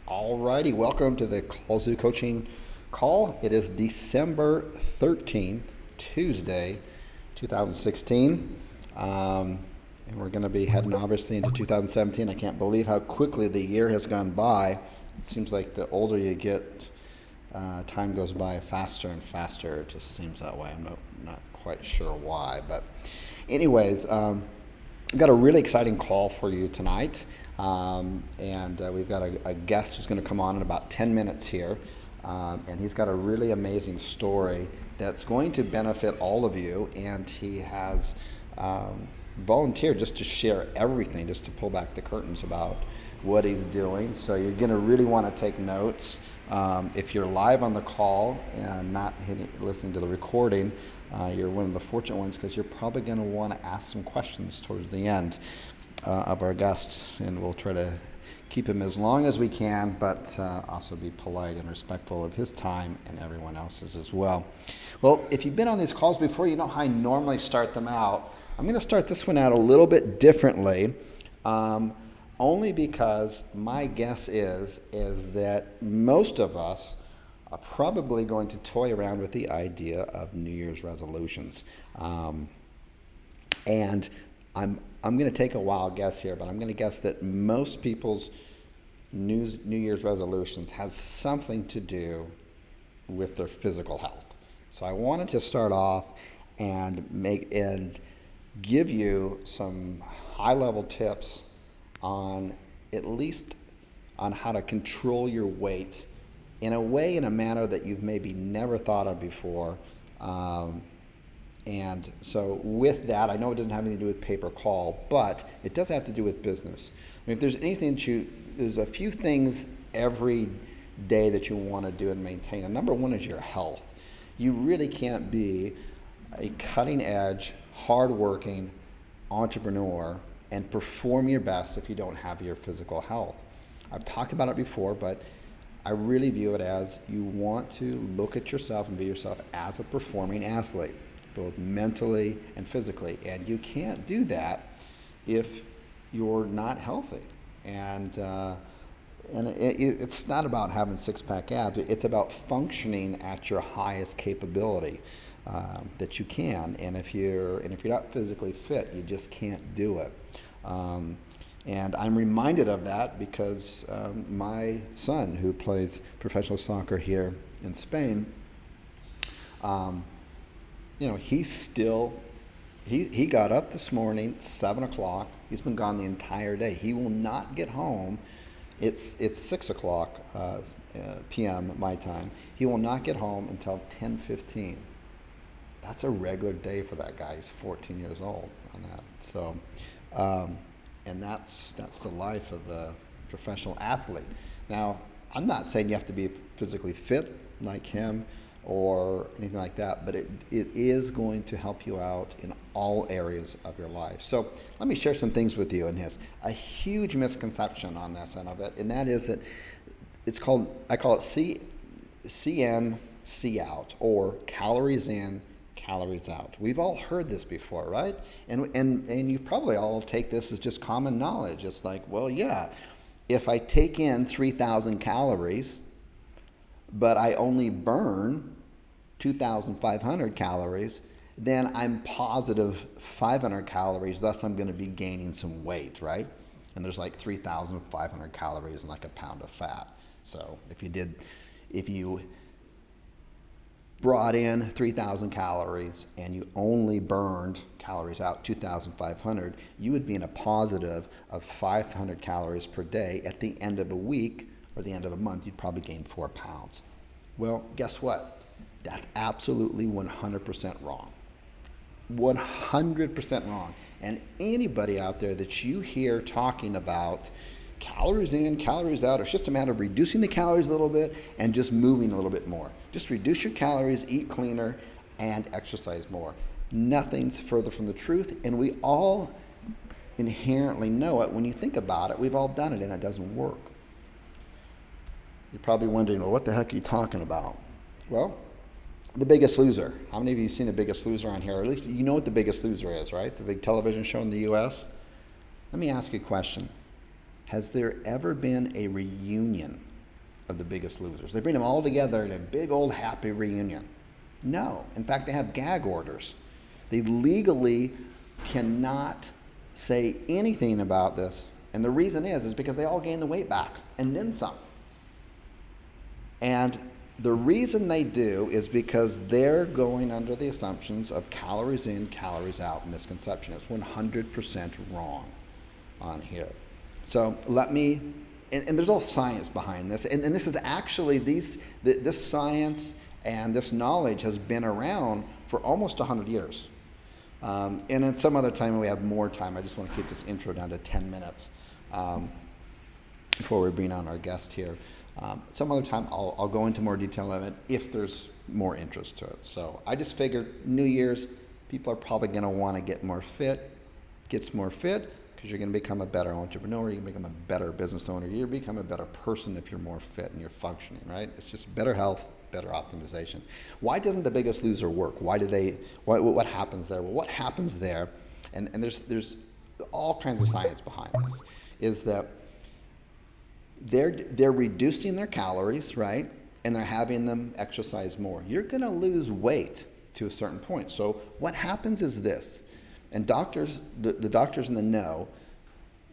Alrighty, welcome to the Kallzu coaching call. It is December 13th, Tuesday, 2016. And we're going to be heading obviously into 2017. I can't believe how quickly the year has gone by. It seems like the older you get, time goes by faster and faster. It just seems that way. I'm not quite sure why. But anyways, we've got a really exciting call for you tonight. And we've got a guest who's going to come on in about 10 minutes here. And he's got a really amazing story that's going to benefit all of you. And he has volunteered just to share everything, just to pull back the curtains about what he's doing. So you're going to really want to take notes. If you're live on the call and not listening to the recording, you're one of the fortunate ones because you're probably going to want to ask some questions towards the end of our guest, and we'll try to keep him as long as we can, but also be polite and respectful of his time and everyone else's as well. Well, if you've been on these calls before, you know how I normally start them out. I'm going to start this one out a little bit differently, only because my guess is that most of us are probably going to toy around with the idea of New Year's resolutions. And I'm going to take a wild guess here, but I'm going to guess that most people's New Year's resolutions has something to do with their physical health. So I wanted to start off and give you some high-level tips on at least on how to control your weight in a manner that you've maybe never thought of before. And so with that, I know it doesn't have anything to do with pay-per-call, but it does have to do with business. I mean, if there's anything there's a few things every day that you want to do and maintain. And number one is your health. You really can't be a cutting-edge, hard-working entrepreneur and perform your best if you don't have your physical health. I've talked about it before, but I really view it as you want to look at yourself and view yourself as a performing athlete, both mentally and physically. And you can't do that if you're not healthy. And it's not about having six-pack abs. It's about functioning at your highest capability that you can. And if you're not physically fit, you just can't do it. And I'm reminded of that because my son, who plays professional soccer here in Spain, he got up this morning, 7 o'clock. He's been gone the entire day. He will not get home. It's 6 o'clock p.m. my time. He will not get home until 10:15. That's a regular day for that guy. He's 14 years old on that. So, and that's the life of a professional athlete. Now, I'm not saying you have to be physically fit like him or anything like that, but it is going to help you out in all areas of your life. So let me share some things with you. And there's a huge misconception on this end of it, and that is that I call it CN, C out, or calories in, calories out. We've all heard this before, right? And you probably all take this as just common knowledge. It's like, well, yeah, if I take in 3,000 calories, but I only burn 2,500 calories, then I'm positive 500 calories, thus I'm going to be gaining some weight, right? And there's like 3,500 calories and like a pound of fat. So if you brought in 3,000 calories and you only burned calories out 2,500, you would be in a positive of 500 calories per day. At the end of a week or the end of a month, you'd probably gain 4 pounds. Well, guess what? That's absolutely 100% wrong. 100% wrong. And anybody out there that you hear talking about calories in, calories out, it's just a matter of reducing the calories a little bit and just moving a little bit more. Just reduce your calories, eat cleaner, and exercise more. Nothing's further from the truth, and we all inherently know it. When you think about it, we've all done it, and it doesn't work. You're probably wondering, well, what the heck are you talking about? Well, The Biggest Loser. How many of you have seen The Biggest Loser on here? Or at least you know what The Biggest Loser is, right? The big television show in the U.S. Let me ask you a question. Has there ever been a reunion of the Biggest Losers. They bring them all together in a big old happy reunion. No. In fact, they have gag orders. They legally cannot say anything about this. And the reason is because they all gain the weight back and then some. And the reason they do is because they're going under the assumptions of calories in, calories out misconception. It's 100% wrong on here. So let me, and there's all science behind this, and this is actually, this science and this knowledge has been around for almost 100 years. And in some other time, when we have more time, I just want to keep this intro down to 10 minutes before we bring on our guest here. Some other time, I'll go into more detail of it if there's more interest to it. So I just figured New Year's, people are probably going to want to get more fit, because you're going to become a better entrepreneur, you're going to become a better business owner, you're going to become a better person if you're more fit and you're functioning, right? It's just better health, better optimization. Why doesn't the Biggest Loser work? What happens there? Well, what happens there, and there's all kinds of science behind this, is that they're reducing their calories, right? And they're having them exercise more. You're going to lose weight to a certain point. So what happens is this, and doctors, the doctors in the know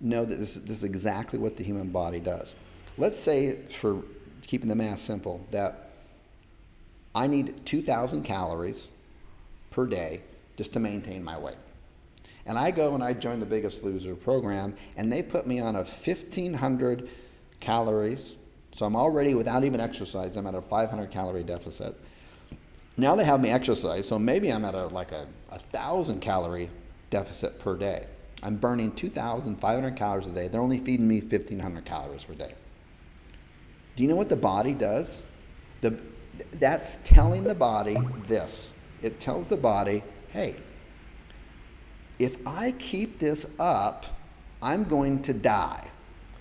that this is exactly what the human body does. Let's say, for keeping the math simple, that I need 2,000 calories per day just to maintain my weight. And I go and I join the Biggest Loser program, and they put me on a 1,500 calories. So I'm already, without even exercise, I'm at a 500 calorie deficit. Now they have me exercise, so maybe I'm at a 1,000 calorie deficit per day. I'm burning 2,500 calories a day. They're only feeding me 1,500 calories per day. Do you know what the body does? That's telling the body this. It tells the body, hey, if I keep this up, I'm going to die.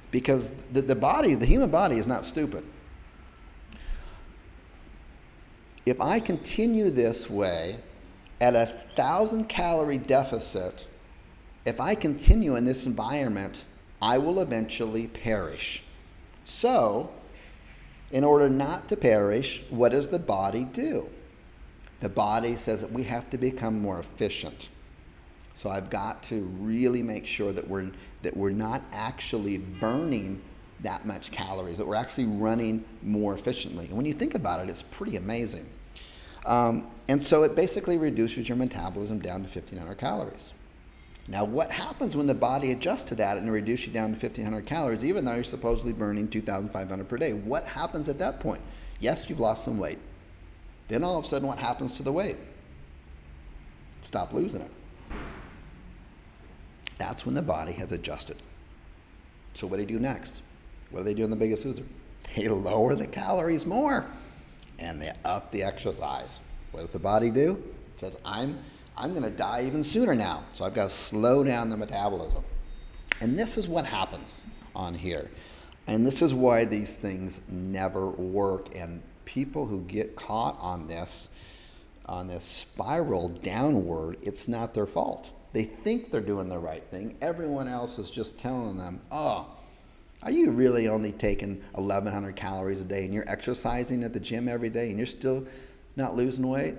Because the human body is not stupid. If I continue this way at 1,000 calorie deficit, if I continue in this environment, I will eventually perish. So, in order not to perish, what does the body do? The body says that we have to become more efficient. So I've got to really make sure that we're not actually burning that much calories, that we're actually running more efficiently. And when you think about it, it's pretty amazing. And so it basically reduces your metabolism down to 1,500 calories. Now, what happens when the body adjusts to that and reduces you down to 1,500 calories, even though you're supposedly burning 2,500 per day? What happens at that point? Yes, you've lost some weight. Then all of a sudden, what happens to the weight? Stop losing it. That's when the body has adjusted. So what do they do next? What do they do in the Biggest Loser? They lower the calories more, and they up the exercise. What does the body do? It says, I'm going to die even sooner now, so I've got to slow down the metabolism. And this is what happens on here. And this is why these things never work. And people who get caught on this spiral downward, it's not their fault. They think they're doing the right thing. Everyone else is just telling them, oh, are you really only taking 1,100 calories a day and you're exercising at the gym every day and you're still not losing weight?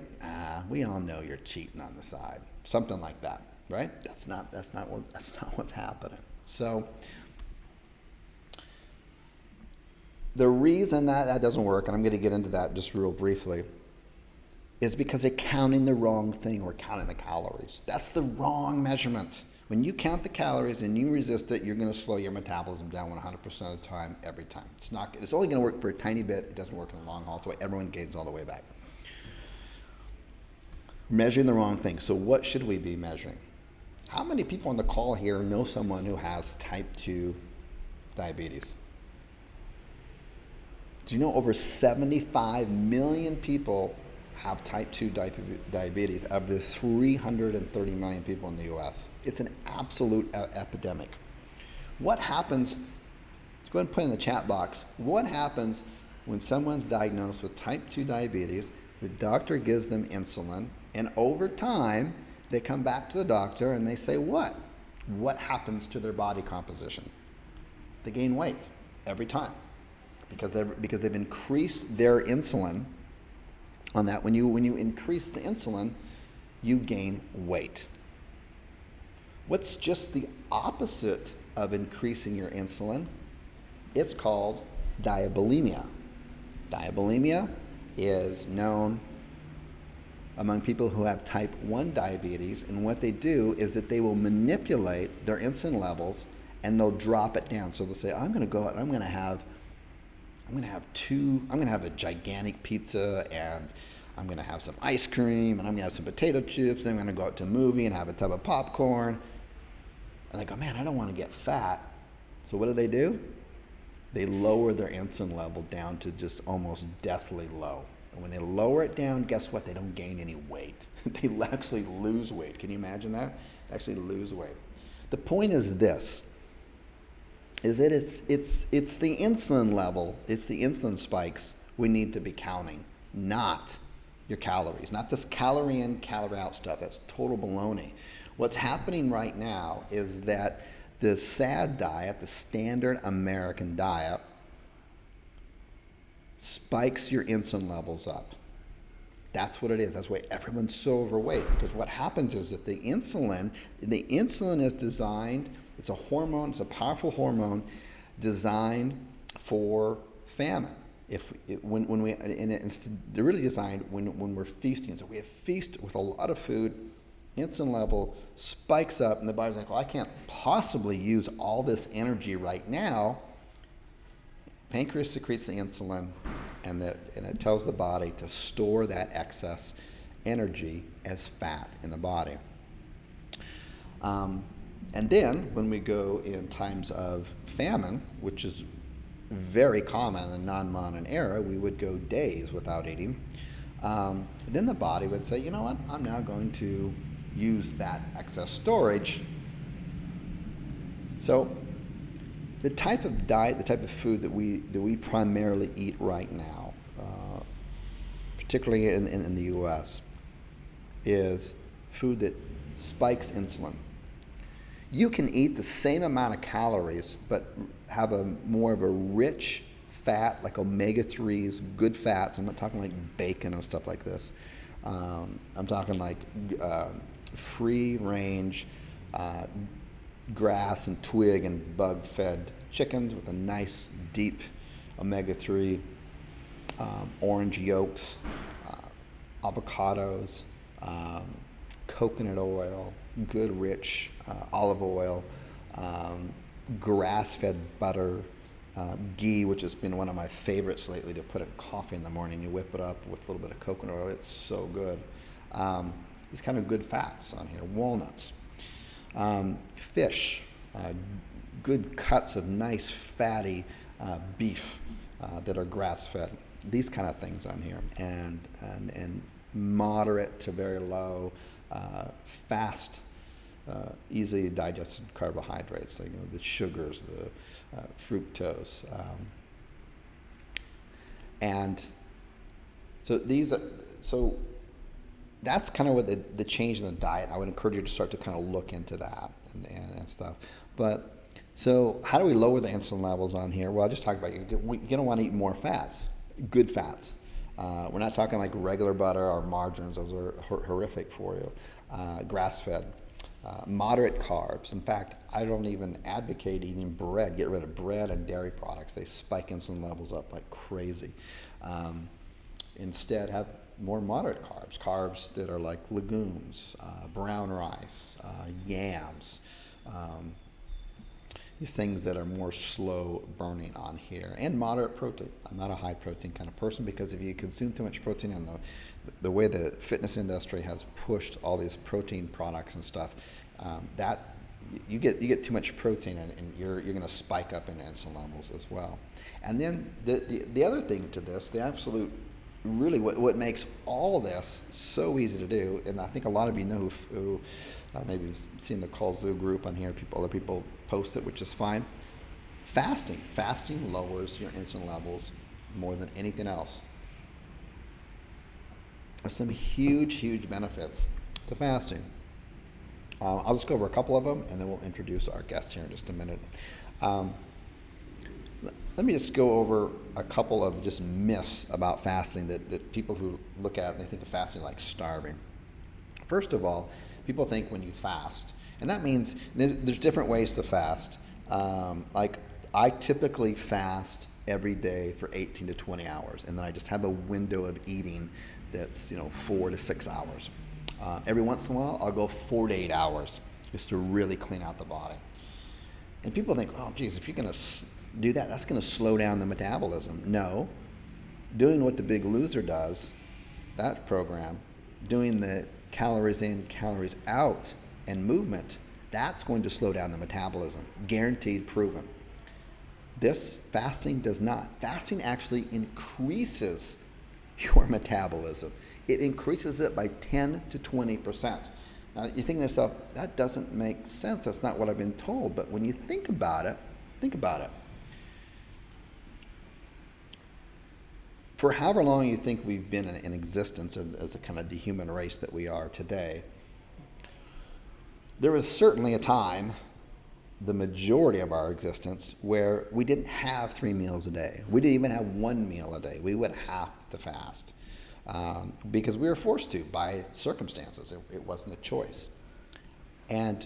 We all know you're cheating on the side. Something like that, right? That's not what's happening. So the reason that doesn't work, and I'm going to get into that just real briefly, is because they're counting the wrong thing. We're counting the calories. That's the wrong measurement. When you count the calories and you resist it, you're going to slow your metabolism down 100% of the time, every time. It's only going to work for a tiny bit. It doesn't work in the long haul. That's why everyone gains all the way back. Measuring the wrong thing. So what should we be measuring? How many people on the call here know someone who has type 2 diabetes? Do you know over 75 million people have type 2 diabetes out of the 330 million people in the U.S.? It's an absolute epidemic. What happens, go ahead and put in the chat box, what happens when someone's diagnosed with type 2 diabetes, the doctor gives them insulin, and over time, they come back to the doctor and they say, what? What happens to their body composition? They gain weight every time. because they've increased their insulin on that. When you increase the insulin, you gain weight. What's just the opposite of increasing your insulin? It's called diabulimia. Diabulimia is known among people who have type 1 diabetes, and what they do is that they will manipulate their insulin levels and they'll drop it down. So they'll say, I'm going to go out and I'm going to have a gigantic pizza, and I'm going to have some ice cream, and I'm going to have some potato chips, and I'm going to go out to a movie and have a tub of popcorn. And they go, man, I don't want to get fat. So what do? They lower their insulin level down to just almost deathly low. And when they lower it down, guess what? They don't gain any weight. They actually lose weight. Can you imagine that? They actually lose weight. The point is this, is that it's the insulin level, it's the insulin spikes we need to be counting, not your calories, not this calorie in, calorie out stuff. That's total baloney. What's happening right now is that the SAD diet, the standard American diet, spikes your insulin levels up. That's what it is. That's why everyone's so overweight, because what happens is that the insulin is designed, it's a hormone, it's a powerful hormone designed for famine. It's really designed when we're feasting. So we have feast with a lot of food, insulin level spikes up, and the body's like, well, I can't possibly use all this energy right now. Pancreas secretes the insulin, and it tells the body to store that excess energy as fat in the body. And then when we go in times of famine, which is very common in the non-modern era, we would go days without eating. Then the body would say, you know what, I'm now going to use that excess storage. So the type of diet, the type of food that we primarily eat right now, particularly in the U.S., is food that spikes insulin. You can eat the same amount of calories, but have more of a rich fat, like omega-3s, good fats. I'm not talking like bacon or stuff like this. I'm talking like free-range grass and twig and bug-fed chickens with a nice deep omega-3, orange yolks, avocados, coconut oil, good rich olive oil, grass-fed butter, ghee, which has been one of my favorites lately to put in coffee in the morning. You whip it up with a little bit of coconut oil. It's so good. These kind of good fats on here. Walnuts, fish, good cuts of nice fatty beef that are grass-fed. These kind of things on here, and moderate to very low, fast, easily digested carbohydrates, like the sugars, the fructose, and so that's kind of what the change in the diet. I would encourage you to start to kind of look into that and stuff. But so how do we lower the insulin levels on here? Well, I just talked about you're going to want to eat more fats, good fats. We're not talking like regular butter or margarines; those are horrific for you. Grass-fed, moderate carbs. In fact, I don't even advocate eating bread. Get rid of bread and dairy products. They spike insulin levels up like crazy. Instead, have more moderate carbs that are like legumes, brown rice, yams, these things that are more slow burning on here, and moderate protein. I'm not a high protein kind of person, because if you consume too much protein, and the way the fitness industry has pushed all these protein products and stuff, that you get too much protein, and you're going to spike up in insulin levels as well. And then the other thing to this, the absolute really what makes all this so easy to do, and I think a lot of you know who maybe seen the Kallzu group on here, other people post it, which is fine. Fasting lowers your insulin levels more than anything else. There's some huge benefits to fasting. I'll just go over a couple of them, and then we'll introduce our guest here in just a minute. let me just go over a couple of just myths about fasting that people who look at it, they think of fasting like starving. First of all, people think when you fast, and that means there's different ways to fast. Like I typically fast every day for 18 to 20 hours, and then I just have a window of eating that's 4 to 6 hours. Every once in a while, I'll go 4 to 8 hours just to really clean out the body. And people think, oh, geez, if you're going to do that, that's going to slow down the metabolism. No. Doing what the Big Loser does, that program, doing the calories in, calories out, and movement, that's going to slow down the metabolism. Guaranteed, proven. This fasting does not. Fasting actually increases your metabolism. It increases it by 10 to 20%. Now, you think to yourself, that doesn't make sense. That's not what I've been told. But when you think about it. For however long you think we've been in existence as the kind of the human race that we are today, there was certainly a time, the majority of our existence, where we didn't have 3 meals a day. We didn't even have 1 meal a day. We would have to fast because we were forced to by circumstances. It wasn't a choice. And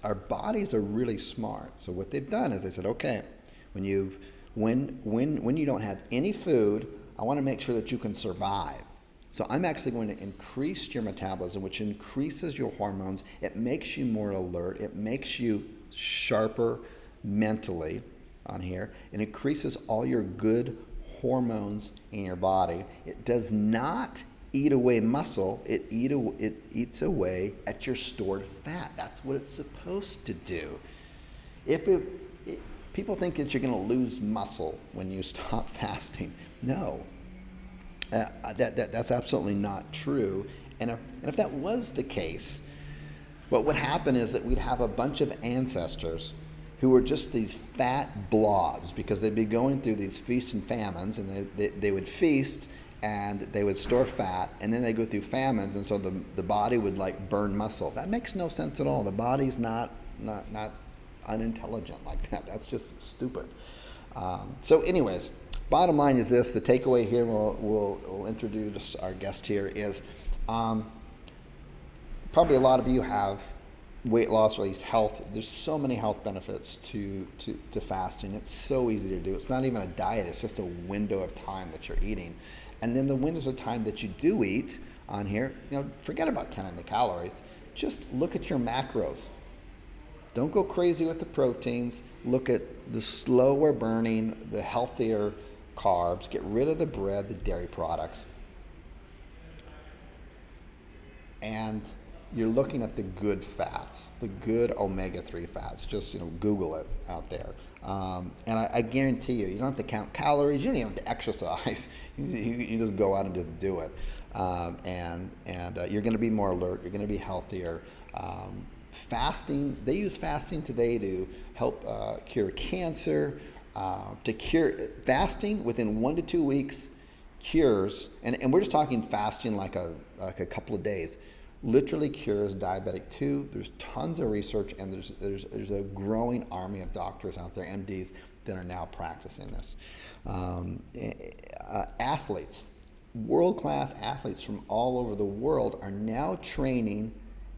our bodies are really smart. So what they've done is they said, okay, when you don't have any food, I want to make sure that you can survive. So I'm actually going to increase your metabolism, which increases your hormones. It makes you more alert. It makes you sharper mentally on here. It increases all your good hormones in your body. It does not eat away muscle. It eats away at your stored fat. That's what it's supposed to do. People think that you're going to lose muscle when you stop fasting. No. That's absolutely not true. And if that was the case, what would happen is that we'd have a bunch of ancestors who were just these fat blobs because they'd be going through these feasts and famines, and they would feast and they would store fat, and then they go through famines, and so the body would like burn muscle. That makes no sense at all. The body's not unintelligent like that. That's just stupid. So anyways, bottom line is this. The takeaway here, we'll introduce our guest here, is probably a lot of you have weight loss, or at least health. There's so many health benefits to fasting. It's so easy to do. It's not even a diet. It's just a window of time that you're eating. And then the windows of time that you do eat on here, forget about counting the calories. Just look at your macros. Don't go crazy with the proteins. Look at the slower burning, the healthier carbs. Get rid of the bread, the dairy products. And you're looking at the good fats, the good omega-3 fats. Just Google it out there. And I guarantee you don't have to count calories. You don't even have to exercise. You just go out and just do it. And you're going to be more alert. You're going to be healthier. Fasting, they use fasting today to help cure cancer, fasting within 1 to 2 weeks cures, and we're just talking fasting like a couple of days, literally cures diabetic 2. There's tons of research, and there's a growing army of doctors out there, MDs, that are now practicing this. Athletes, world-class athletes from all over the world are now training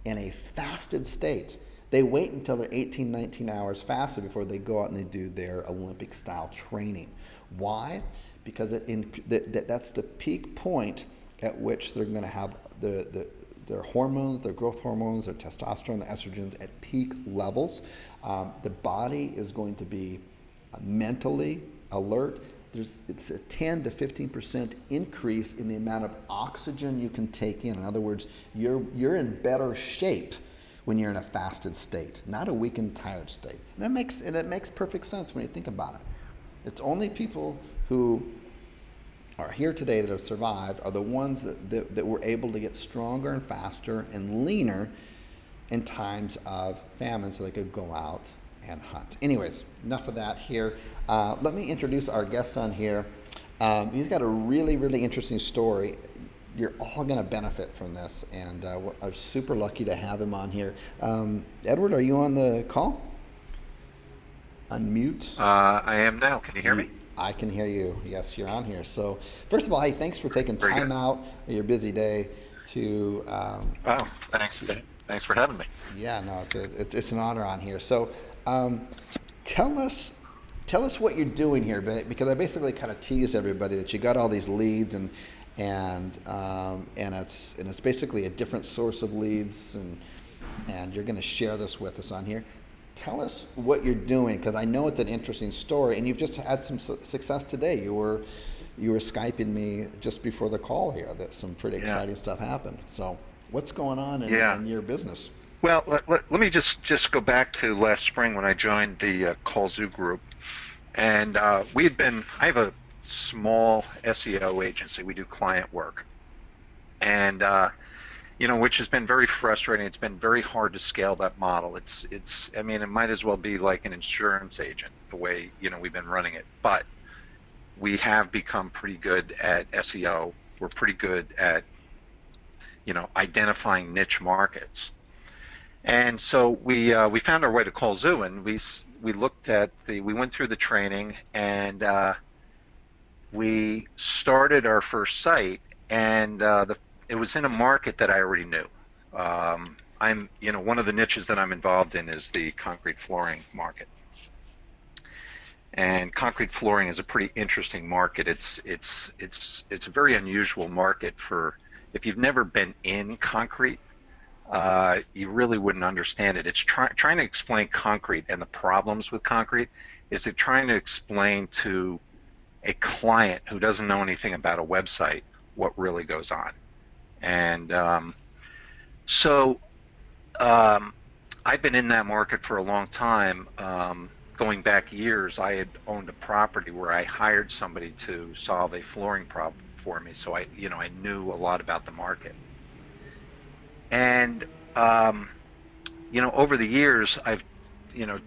in a fasted state. They wait until they're 18, 19 hours fasted before they go out and they do their Olympic-style training. Why? Because that's the peak point at which they're going to have their hormones, their growth hormones, their testosterone, their estrogens at peak levels. The body is going to be mentally alert. It's a 10 to 15% increase in the amount of oxygen you can take in. In other words, you're in better shape when you're in a fasted state, not a weak and tired state. And it makes perfect sense when you think about it. It's only people who are here today that have survived are the ones that were able to get stronger and faster and leaner in times of famine so they could go out and hunt. Anyways, enough of that here. Let me introduce our guest on here. He's got a really, really interesting story. You're all going to benefit from this, and I'm super lucky to have him on here. Edward, are you on the call? unmute. I am now. Can you hear me? I can hear you. Yes, you're on here. So, first of all, hey, thanks for taking Very time good. out of your busy day to, Oh, thanks. to Thanks for having me. yeah, no, it's an honor on here. So, um, tell us tell us what you're doing here, because I basically kind of teased everybody that you got all these leads and it's basically a different source of leads and you're going to share this with us on here. Tell us what you're doing because I know it's an interesting story and you've just had some success today. You were Skyping me just before the call here that some pretty Yeah. exciting stuff happened. So what's going on Yeah. in your business? Well, let me just go back to last spring when I joined the Kallzu group, and I have a small SEO agency. We do client work, and which has been very frustrating. It's been very hard to scale that model. I mean, it might as well be like an insurance agent, the way, we've been running it. But we have become pretty good at SEO. We're pretty good at, identifying niche markets. And so we found our way to Kallzu, and we looked at we went through the training, and we started our first site, and it was in a market that I already knew. One of the niches that I'm involved in is the concrete flooring market. And concrete flooring is a pretty interesting market. It's a very unusual market for if you've never been in concrete, you really wouldn't understand it. It's trying to explain concrete and the problems with concrete. Is it trying to explain to a client who doesn't know anything about a website what really goes on? And so I've been in that market for a long time. Going back years, I had owned a property where I hired somebody to solve a flooring problem for me. So I knew a lot about the market. And over the years, I've,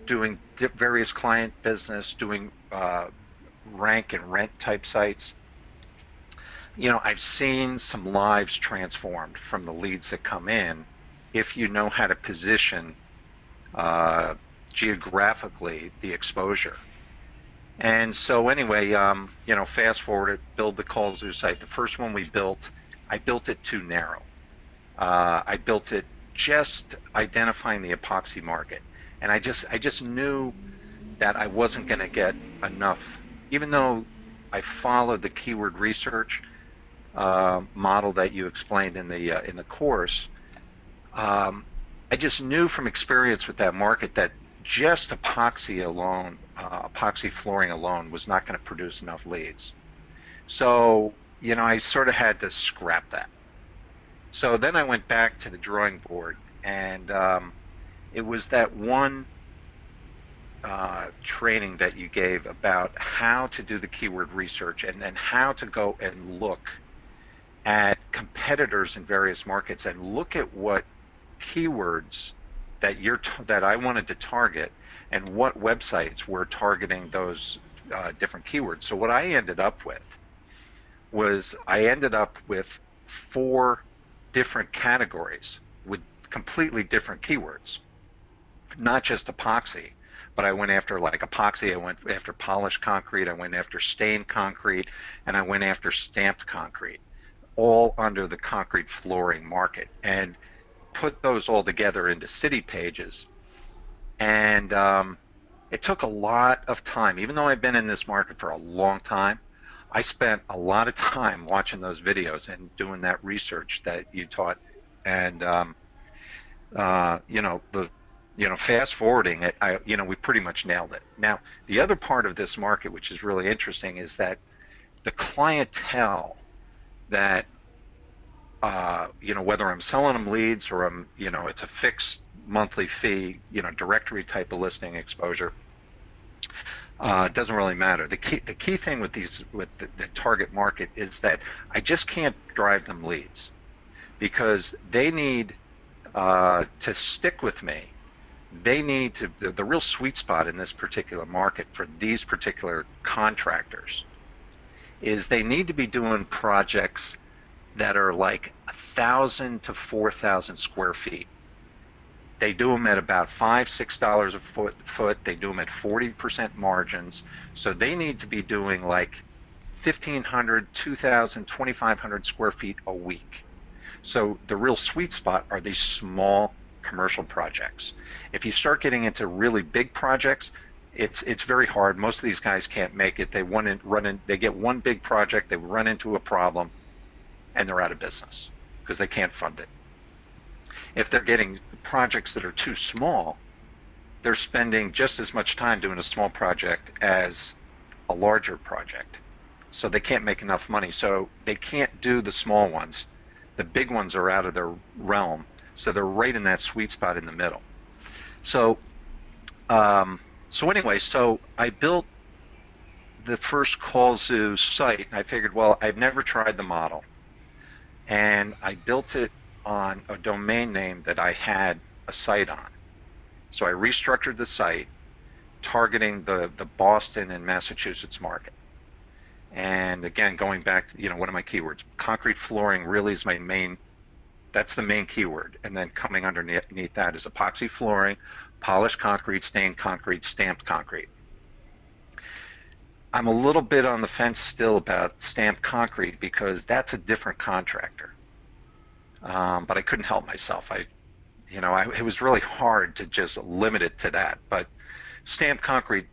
doing various client business, doing rank and rent type sites. I've seen some lives transformed from the leads that come in if you know how to position uh, geographically the exposure. And so anyway, fast forward it, build the Kallzu site. The first one we built, I built it too narrow. I built it just identifying the epoxy market, and I just knew that I wasn't going to get enough, even though I followed the keyword research model that you explained in the course. Um, I just knew from experience with that market that just epoxy alone, epoxy flooring alone, was not going to produce enough leads. So I sort of had to scrap that. So then I went back to the drawing board, and it was that one training that you gave about how to do the keyword research and then how to go and look at competitors in various markets and look at what keywords that I wanted to target and what websites were targeting those different keywords. So what I ended up with four different categories with completely different keywords, not just epoxy, but I went after like epoxy, I went after polished concrete, I went after stained concrete, and I went after stamped concrete, all under the concrete flooring market, and put those all together into city pages. And it took a lot of time, even though I've been in this market for a long time. I spent a lot of time watching those videos and doing that research that you taught. And the fast forwarding it, we pretty much nailed it. Now, the other part of this market, which is really interesting, is that the clientele that whether I'm selling them leads or it's a fixed monthly fee, directory type of listing exposure. It doesn't really matter. The key thing with the target market is that I just can't drive them leads because they need to stick with me. They need to the real sweet spot in this particular market for these particular contractors is they need to be doing projects that are like 1,000 to 4,000 square feet. They do them at about $5, $6 a foot. They do them at 40% margins. So they need to be doing like 1,500, 2,000, 2,500 square feet a week. So the real sweet spot are these small commercial projects. If you start getting into really big projects, it's very hard. Most of these guys can't make it. They get one big project, they run into a problem, and they're out of business because they can't fund it. If they're getting projects that are too small, they're spending just as much time doing a small project as a larger project. So they can't make enough money. So they can't do the small ones. The big ones are out of their realm. So they're right in that sweet spot in the middle. So, so I built the first Kallzu site. And I figured, well, I've never tried the model. And I built it on a domain name that I had a site on. So I restructured the site targeting the Boston and Massachusetts market. And again, going back to, one of my keywords, concrete flooring really is that's the main keyword. And then coming underneath that is epoxy flooring, polished concrete, stained concrete, stamped concrete. I'm a little bit on the fence still about stamped concrete because that's a different contractor. But I couldn't help myself. It was really hard to just limit it to that. But stamped concrete,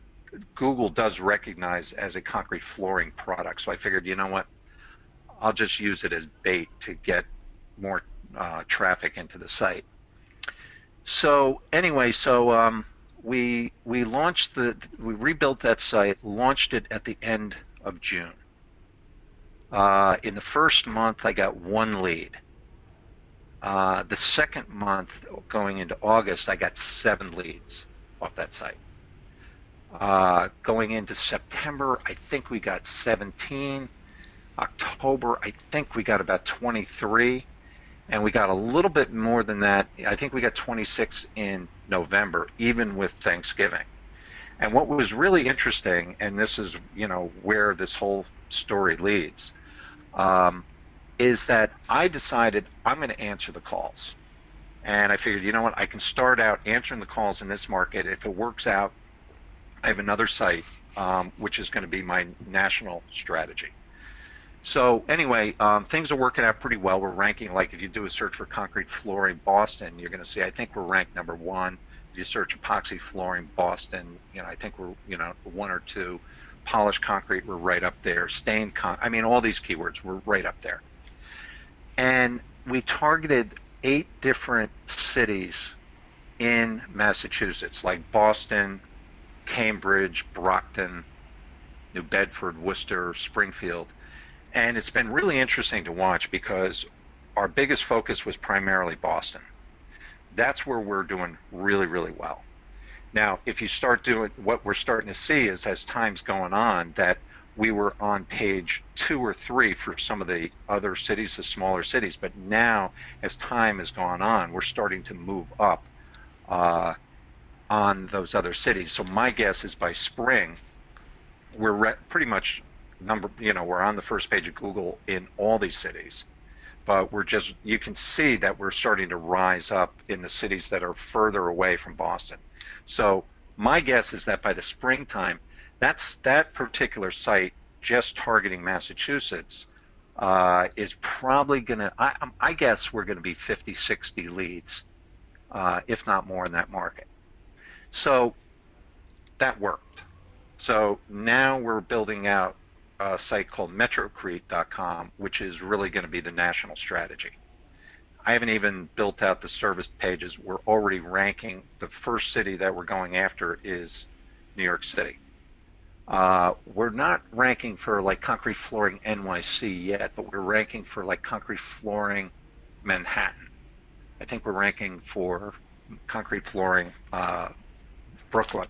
Google does recognize as a concrete flooring product. So I figured, you know what? I'll just use it as bait to get more traffic into the site. So anyway, we rebuilt that site, launched it at the end of June. In the first month, I got one lead. The second month, going into August, I got 7 leads off that site. Going into September, I think we got 17. October, I think we got about 23. And we got a little bit more than that. I think we got 26 in November, even with Thanksgiving. And what was really interesting, and this is, where this whole story leads, is that I decided I'm going to answer the calls. And I figured, you know what, I can start out answering the calls in this market. If it works out, I have another site, which is going to be my national strategy. So anyway, things are working out pretty well. We're ranking, like if you do a search for concrete flooring Boston, you're going to see, I think we're ranked number 1. If you search epoxy flooring Boston, I think we're, 1 or 2. Polished concrete, we're right up there. Stained all these keywords, we're right up there. And we targeted 8 different cities in Massachusetts, like Boston, Cambridge, Brockton, New Bedford, Worcester, Springfield. And it's been really interesting to watch because our biggest focus was primarily Boston. That's where we're doing really, really well. Now, if you start doing, what we're starting to see is as time's going on, that we were on page 2 or 3 for some of the other cities, the smaller cities. But now, as time has gone on, we're starting to move up on those other cities. So my guess is by spring, we're pretty much we're on the first page of Google in all these cities. But you can see that we're starting to rise up in the cities that are further away from Boston. So my guess is that by the springtime, that particular site, just targeting Massachusetts, is probably going to, I guess we're going to be 50, 60 leads, if not more in that market. So that worked. So now we're building out a site called metrocrete.com, which is really going to be the national strategy. I haven't even built out the service pages. We're already ranking. The first city that we're going after is New York City. We're not ranking for like concrete flooring NYC yet, but we're ranking for like concrete flooring Manhattan. I think we're ranking for concrete flooring Brooklyn.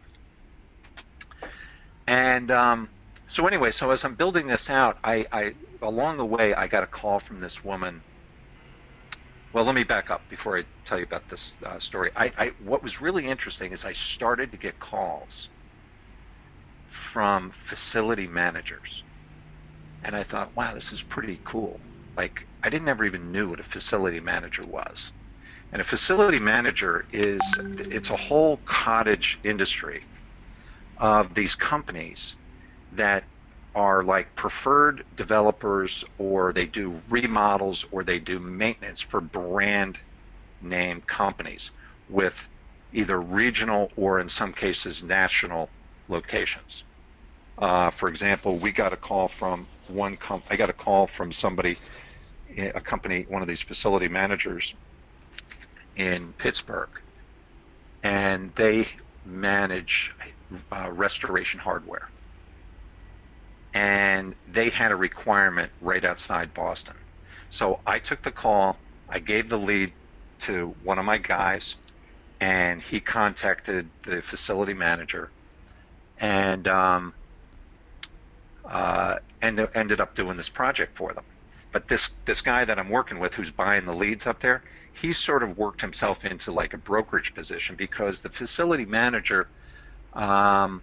And so anyway, so as I'm building this out, I along the way, I got a call from this woman. Well, let me back up before I tell you about this story. What was really interesting is I started to get calls from facility managers. And I thought, wow, this is pretty cool. Like, I didn't ever even knew what a facility manager was. And a facility manager it's a whole cottage industry of these companies that are like preferred developers, or they do remodels, or they do maintenance for brand name companies with either regional or in some cases national locations. For example, we got a call from I got a call from somebody, a company, one of these facility managers in Pittsburgh, and they manage restoration hardware. And they had a requirement right outside Boston. So I took the call, I gave the lead to one of my guys, and he contacted the facility manager, and ended up doing this project for them. But this guy that I'm working with, who's buying the leads up there, he sort of worked himself into like a brokerage position, because the facility manager um,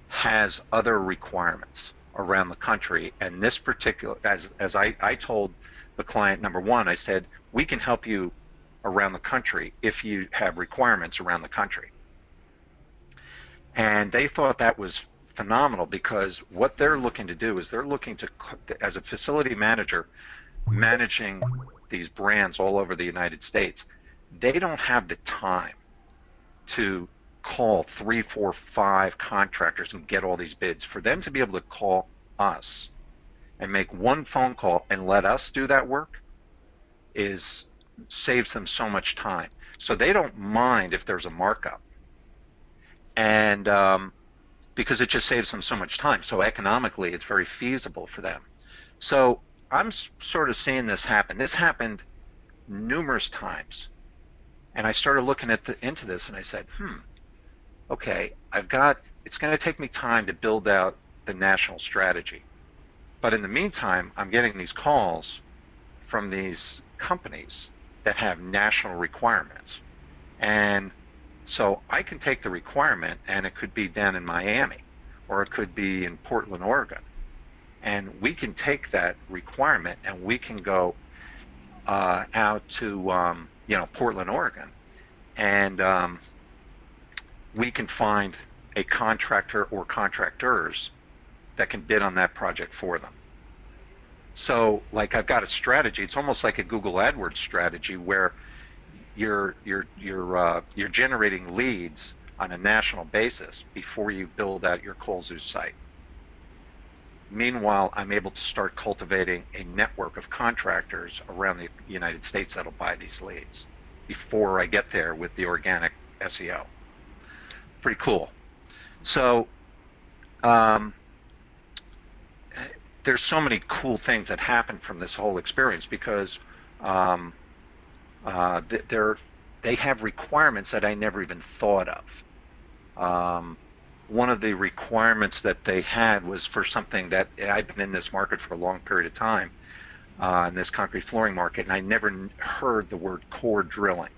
has other requirements around the country. And this particular, as I told the client, number one, I said, we can help you around the country if you have requirements around the country. And they thought that was phenomenal, because what they're looking to do is they're looking to, as a facility manager managing these brands all over the United States, they don't have the time to call three, four, five contractors and get all these bids. For them to be able to call us and make one phone call and let us do that work is saves them so much time. So they don't mind if there's a markup, and because it just saves them so much time. So economically, it's very feasible for them. So I'm sort of seeing this happen. This happened numerous times, and I started looking into this, and I said, okay, it's going to take me time to build out the national strategy. But in the meantime, I'm getting these calls from these companies that have national requirements. And so I can take the requirement, and it could be down in Miami, or it could be in Portland, Oregon. And we can take that requirement and we can go out to Portland, Oregon, and we can find a contractor or contractors that can bid on that project for them. So, like, I've got a strategy. It's almost like a Google AdWords strategy, where you're generating leads on a national basis before you build out your Kallzu site. Meanwhile, I'm able to start cultivating a network of contractors around the United States that'll buy these leads before I get there with the organic SEO. Pretty cool. So um, there's so many cool things that happen from this whole experience, because um, they have requirements that I never even thought of. One of the requirements that they had was for something that I've been in this market for a long period of time, in this concrete flooring market, and I never heard the word core drilling.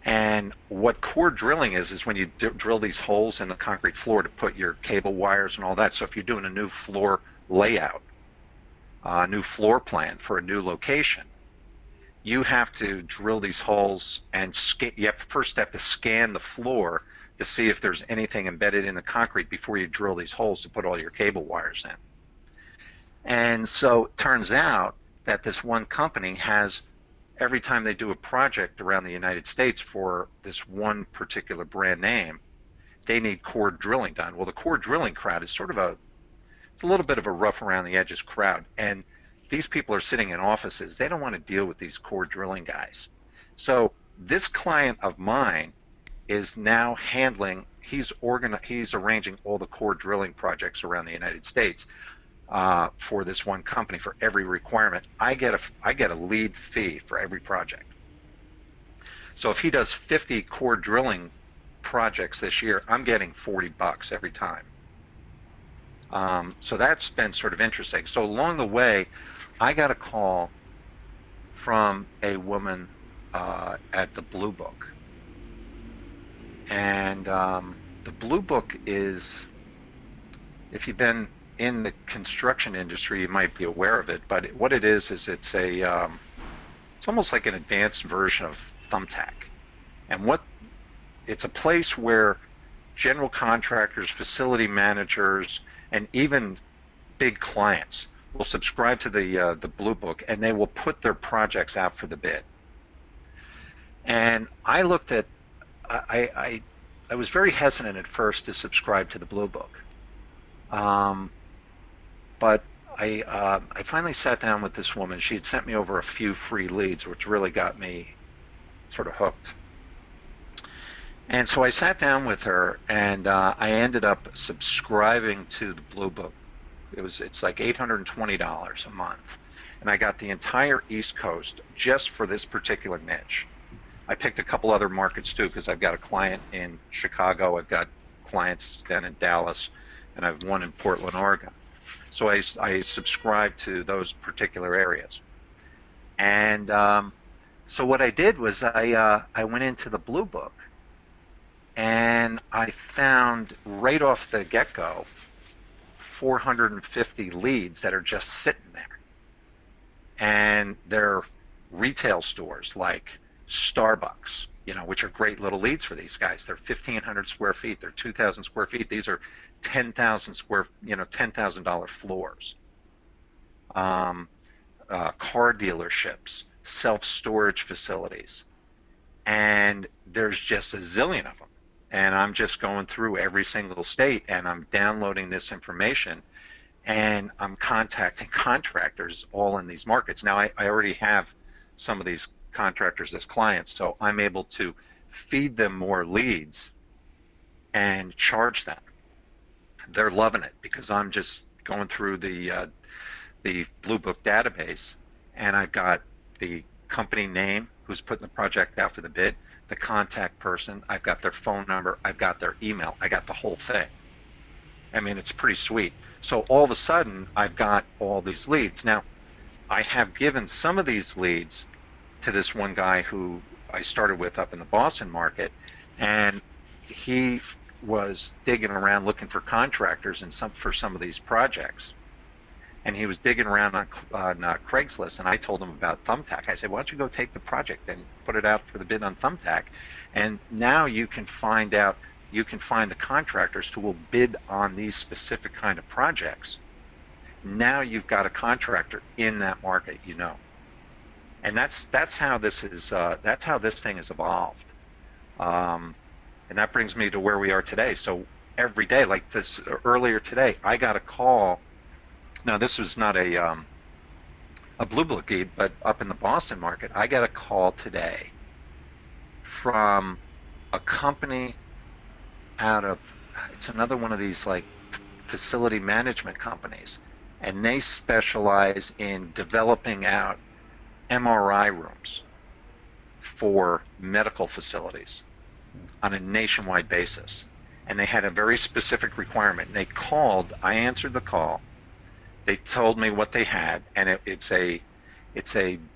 And what core drilling is when you drill these holes in the concrete floor to put your cable wires and all that. So if you're doing a new floor layout, a new floor plan for a new location, you have to drill these holes, and you have first have to scan the floor to see if there's anything embedded in the concrete before you drill these holes to put all your cable wires in. And so it turns out that this one company has, every time they do a project around the United States for this one particular brand name, they need core drilling done. Well, the core drilling crowd is it's a little bit of a rough around the edges crowd. And these people are sitting in offices. They don't want to deal with these core drilling guys. So this client of mine is now handling, he's arranging all the core drilling projects around the United States for this one company for every requirement. I get a lead fee for every project. So if he does 50 core drilling projects this year, I'm getting $40 every time. So that's been sort of interesting. So along the way, I got a call from a woman at the Blue Book. And the Blue Book is, if you've been in the construction industry, you might be aware of it. But what it is it's It's almost like an advanced version of Thumbtack. And what it's a place where general contractors, facility managers, and even big clients will subscribe to the Blue Book, and they will put their projects out for the bid. And I looked at I I was very hesitant at first to subscribe to the Blue Book, um, but I finally sat down with this woman. She had sent me over a few free leads, which really got me sort of hooked. And so I sat down with her, and I ended up subscribing to the Blue Book. It's like $820 a month, and I got the entire East Coast just for this particular niche. I picked a couple other markets too because I've got a client in Chicago, I've got clients down in Dallas, and I've one in Portland, Oregon. So I subscribed to those particular areas. And so what I did was I went into the Blue Book and I found right off the get-go 450 leads that are just sitting there. And they're retail stores like Starbucks, which are great little leads for these guys. They're 1,500 square feet. They're 2,000 square feet. These are 10,000 square, $10,000 floors. Car dealerships, self-storage facilities, and there's just a zillion of them. And I'm just going through every single state, and I'm downloading this information, and I'm contacting contractors all in these markets. Now, I already have some of these contractors as clients, so I'm able to feed them more leads and charge them. They're loving it because I'm just going through the Blue Book database, and I've got the company name who's putting the project out for the bid, the contact person, I've got their phone number, I've got their email, I got the whole thing. I mean, it's pretty sweet. So all of a sudden, I've got all these leads. Now, I have given some of these leads to this one guy who I started with up in the Boston market, and he was digging around looking for contractors and for some of these projects. And he was digging around on Craigslist, and I told him about Thumbtack. I said, why don't you go take the project and put it out for the bid on Thumbtack? And now you can find the contractors who will bid on these specific kind of projects. Now you've got a contractor in that market, and that's how this thing has evolved. And that brings me to where we are today. So every day, like this earlier today, I got a call. Now, this was not a Blue Book lead, but up in the Boston market, I got a call today from a company it's another one of these like facility management companies, and they specialize in developing out MRI rooms for medical facilities on a nationwide basis. And they had a very specific requirement. They called, I answered the call. They told me what they had, and it's a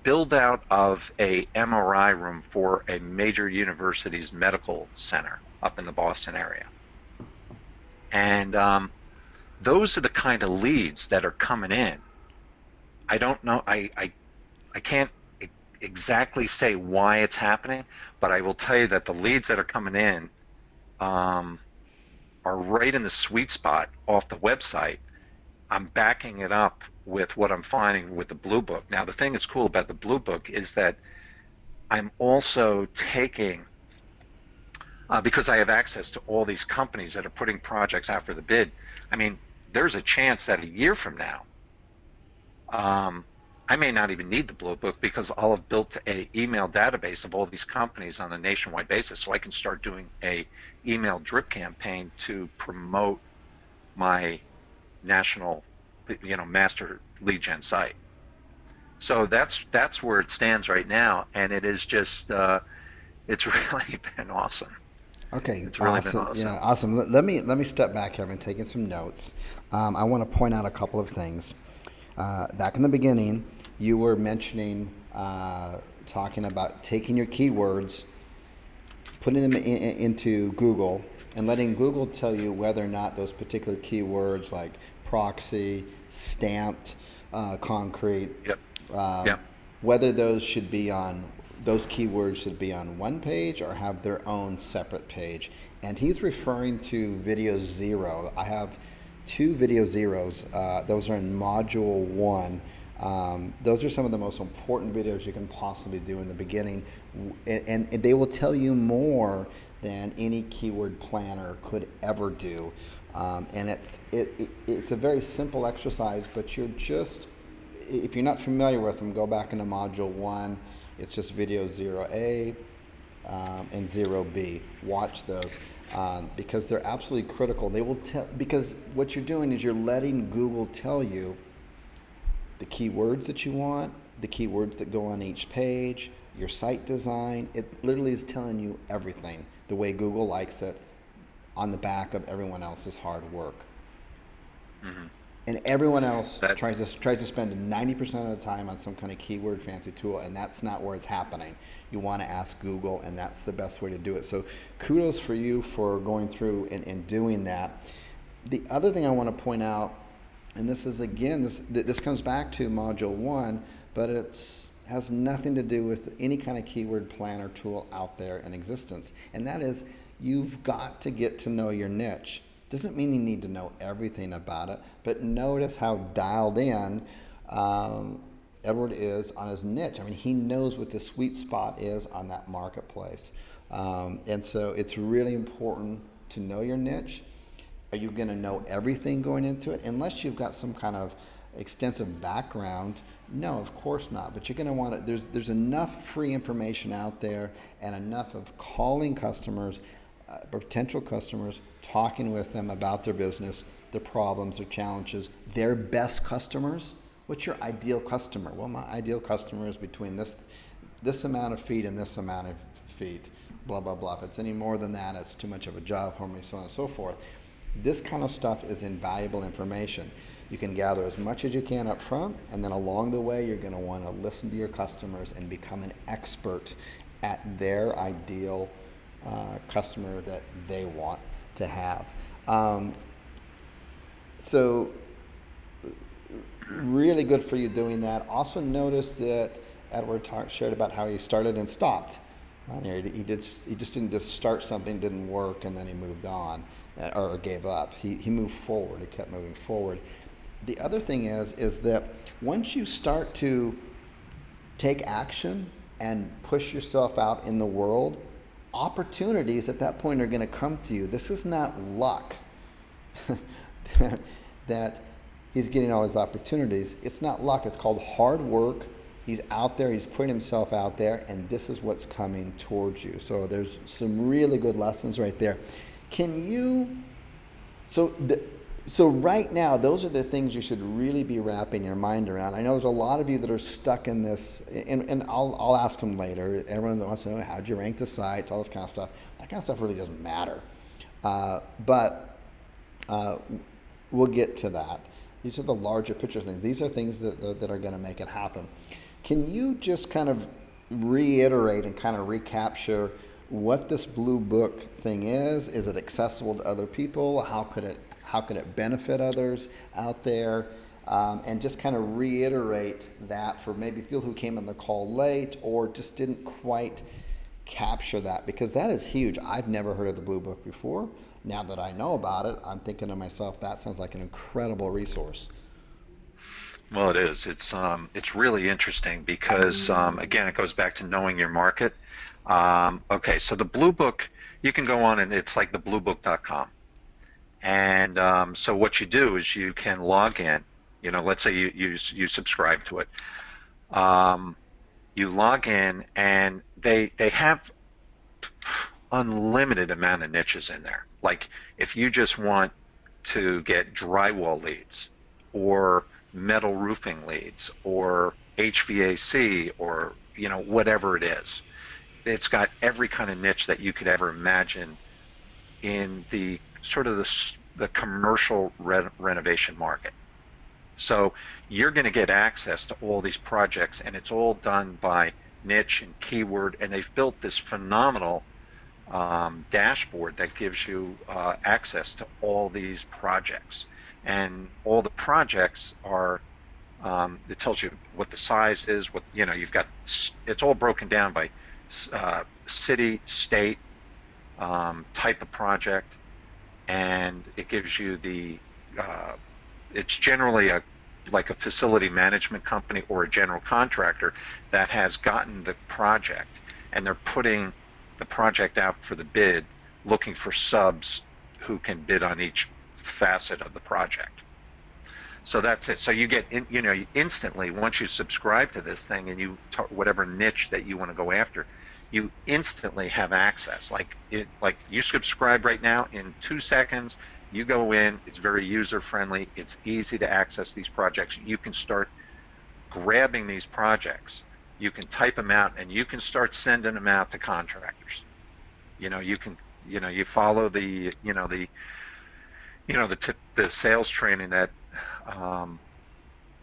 build out of a MRI room for a major university's medical center up in the Boston area. And those are the kind of leads that are coming in. I don't know, I can't exactly say why it's happening, but I will tell you that the leads that are coming in are right in the sweet spot off the website. I'm backing it up with what I'm finding with the Blue Book. Now, the thing that's cool about the Blue Book is that I'm also taking, because I have access to all these companies that are putting projects out for the bid, I mean, there's a chance that a year from now, I may not even need the Blue Book because I'll have built an email database of all these companies on a nationwide basis, so I can start doing a email drip campaign to promote my national, master lead gen site. So that's where it stands right now, and it is just it's really been awesome. Okay, It's really been awesome. awesome. Yeah, awesome. Let me step back here. I've been taking some notes. I want to point out a couple of things. Back in the beginning, you were mentioning, talking about taking your keywords, putting them into Google, and letting Google tell you whether or not those particular keywords like proxy, stamped, concrete, Yep. Yep. whether those keywords should be on one page or have their own separate page. And he's referring to video zero. I have two video zeros. Those are in module one. Those are some of the most important videos you can possibly do in the beginning, and they will tell you more than any keyword planner could ever do. And it's a very simple exercise, but if you're not familiar with them, go back into module one. It's just video 0A and 0B. Watch those because they're absolutely critical. They will tell, because what you're doing is you're letting Google tell you the keywords that you want, the keywords that go on each page, your site design. It literally is telling you everything the way Google likes it on the back of everyone else's hard work. Mm-hmm. And everyone else tries to spend 90% of the time on some kind of keyword fancy tool, and that's not where it's happening. You want to ask Google, and that's the best way to do it. So kudos for you for going through and doing that. The other thing I want to point out, and this is, again, this comes back to module one, but it has nothing to do with any kind of keyword planner tool out there in existence. And that is, you've got to get to know your niche. Doesn't mean you need to know everything about it, but notice how dialed in Edward is on his niche. I mean, he knows what the sweet spot is on that marketplace. And so it's really important to know your niche. Are you going to know everything going into it? Unless you've got some kind of extensive background, no, of course not. But you're going to want to, there's enough free information out there and enough of calling customers, potential customers, talking with them about their business, their problems, their challenges, their best customers. What's your ideal customer? Well, my ideal customer is between this amount of feet and this amount of feet, blah, blah, blah. If it's any more than that, it's too much of a job for me, so on and so forth. This kind of stuff is invaluable information. You can gather as much as you can up front, and then along the way, you're going to want to listen to your customers and become an expert at their ideal customer that they want to have. So really good for you doing that. Also notice that Edward shared about how he started and stopped. He just didn't just start something, didn't work, and then he moved on or gave up. He moved forward. He kept moving forward. The other thing is that once you start to take action and push yourself out in the world, opportunities at that point are going to come to you. This is not luck that he's getting all these opportunities. It's not luck. It's called hard work. He's out there.'s putting himself out there, and this is what's coming towards you. So there's some really good lessons right there. So right now, those are the things you should really be wrapping your mind around. I know there's a lot of you that are stuck in this, and I'll ask them later. Everyone wants to know, how'd you rank the sites, all this kind of stuff. That kind of stuff really doesn't matter. But we'll get to that. These are the larger picture things. These are things that are going to make it happen. Can you just kind of reiterate and kind of recapture what this blue book thing is? Is it accessible to other people? How could it benefit others out there? And just kind of reiterate that for maybe people who came on the call late or just didn't quite capture that, because that is huge. I've never heard of the blue book before. Now that I know about it, I'm thinking to myself, that sounds like an incredible resource. Well, it is. It's really interesting because again, it goes back to knowing your market. Okay, so the Blue Book, you can go on and it's like thebluebook.com. And so what you do is you can log in. You know, let's say you subscribe to it. You log in, and they have unlimited amount of niches in there. Like if you just want to get drywall leads or metal roofing leads or HVAC or whatever it is, it's got every kind of niche that you could ever imagine in the sort of the commercial renovation market. So you're going to get access to all these projects, and it's all done by niche and keyword, and they've built this phenomenal dashboard that gives you access to all these projects. And all the projects are It tells you what the size is, what, you've got, it's all broken down by city, state, type of project, and it gives you uh, it's generally like a facility management company or a general contractor that has gotten the project, and they're putting the project out for the bid, looking for subs who can bid on each facet of the project. So that's it. So you get instantly, once you subscribe to this thing and whatever niche that you want to go after, you instantly have access. Like you subscribe right now, in 2 seconds, you go in, it's very user friendly, it's easy to access these projects. You can start grabbing these projects. You can type them out and you can start sending them out to contractors. You can, you follow the sales training that um,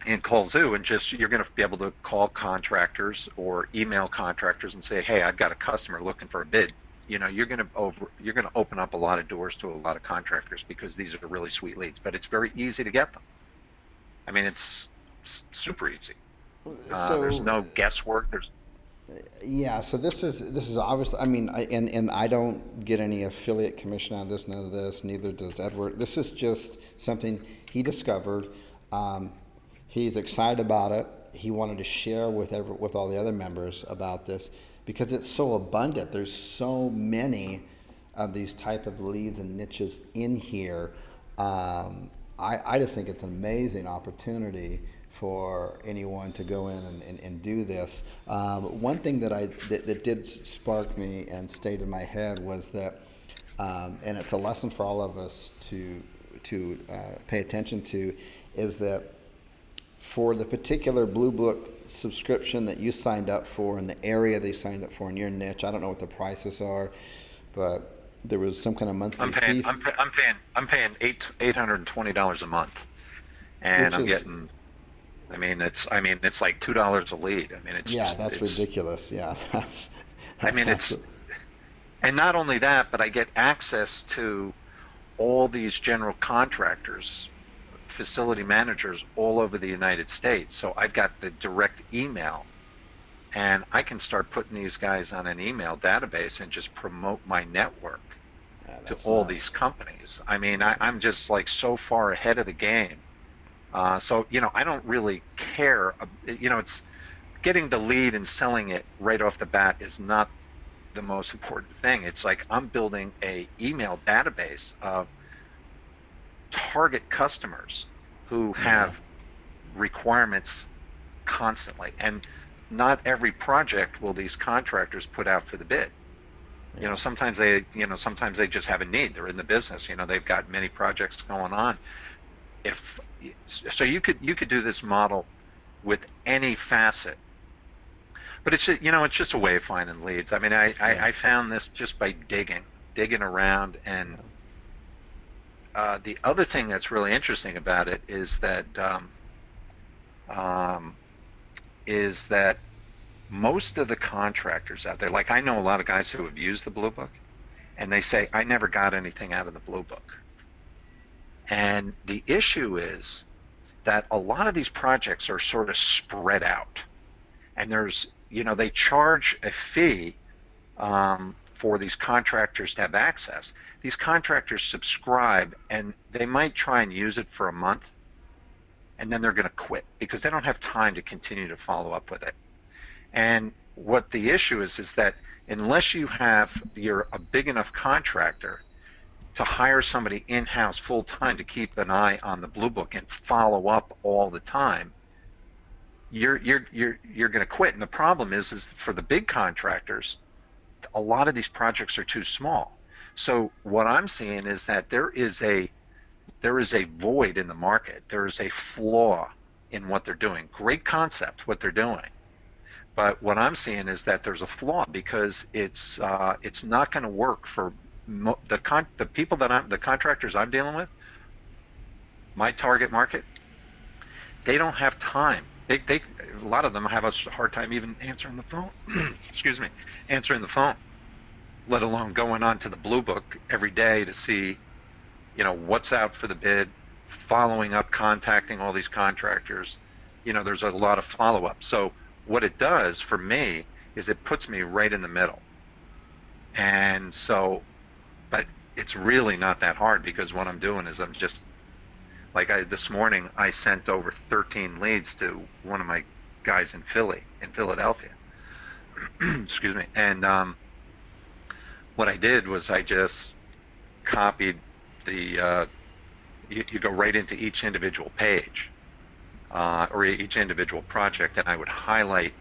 in Kallzu, and just you're going to be able to call contractors or email contractors and say, "Hey, I've got a customer looking for a bid." You're going to open up a lot of doors to a lot of contractors because these are really sweet leads. But it's very easy to get them. I mean, it's super easy. There's So no guesswork. There's yeah, so this is obviously. I mean, and I don't get any affiliate commission on this, none of this. Neither does Edward. This is just something he discovered. Um, he's excited about it. He wanted to share with all the other members about this because it's so abundant. There's so many of these type of leads and niches in here. I just think it's an amazing opportunity for anyone to go in and do this. One thing that did spark me and stayed in my head was that, and it's a lesson for all of us to pay attention to, is that for the particular Blue Book subscription that you signed up for in the area they signed up for in your niche, I don't know what the prices are, but there was some kind of monthly fee, I'm paying $820 a month, and which I'm is, getting. I mean, it's like $2 a lead. I mean, yeah, that's ridiculous. Yeah, I that's mean, absolutely, and not only that, but I get access to all these general contractors, facility managers all over the United States. So I've got the direct email, and I can start putting these guys on an email database and just promote my network yeah, to that's all these nuts. companies. I mean, I'm just like so far ahead of the game. So, I don't really care. It's getting the lead and selling it right off the bat is not the most important thing. It's like I'm building a email database of target customers who Yeah, have requirements constantly. And not every project will these contractors put out for the bid. yeah. Sometimes they just have a need. They're in the business. They've got many projects going on. If so, you could do this model with any facet, but it's just a way of finding leads. I mean, Yeah. I found this just by digging around. And the other thing that's really interesting about it um, is that most of the contractors out there, like I know a lot of guys who have used the Blue Book, and they say I never got anything out of the Blue Book. And the issue is that a lot of these projects are sort of spread out, and they charge a fee for these contractors to have access. These contractors subscribe, and they might try and use it for a month, and then they're going to quit because they don't have time to continue to follow up with it. And what the issue is that unless you're a big enough contractor to hire somebody in-house full-time to keep an eye on the Blue Book and follow up all the time, you're going to quit. And the problem is for the big contractors, a lot of these projects are too small. So what I'm seeing is that there is a void in the market. There is a flaw in what they're doing. Great concept, what they're doing. But what I'm seeing is that there's a flaw because it's not going to work for the people the contractors I'm dealing with, my target market. They don't have time. A lot of them have a hard time even answering the phone. Excuse me, answering the phone, let alone going on to the Blue Book every day to see, what's out for the bid, following up, contacting all these contractors. there's a lot of follow up. So what it does for me is it puts me right in the middle. And so, but it's really not that hard because what I'm doing is I'm just like this morning I sent over 13 leads to one of my guys in Philadelphia. Excuse me. And what I did was I just copied you go right into each individual page or each individual project, and I would highlight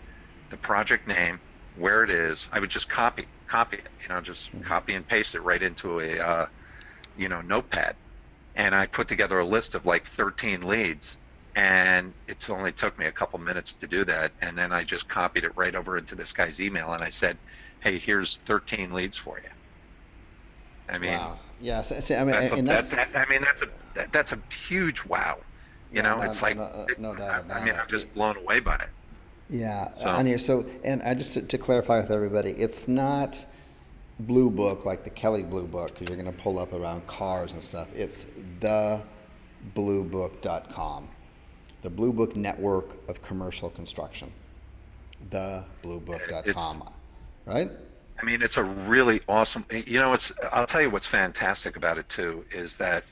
the project name, where it is. I would just copy it, just copy and paste it right into a notepad, and I put together a list of like 13 leads, and it only took me a couple minutes to do that, and then I just copied it right over into this guy's email, and I said, "Hey, here's 13 leads for you." I mean, Wow. Yeah. I mean, that's a, and that, that's that I mean that's a huge wow. yeah, It's like no doubt I about mean it. I'm just blown away by it. Yeah, So on here. So, and I just to clarify with everybody, it's not Blue Book like the Kelly Blue Book because you're going to pull up around cars and stuff. It's thebluebook.com, the Blue Book network of commercial construction. it's Thebluebook.com, right? I mean it's a really awesome. It's I'll tell you what's fantastic about it too is that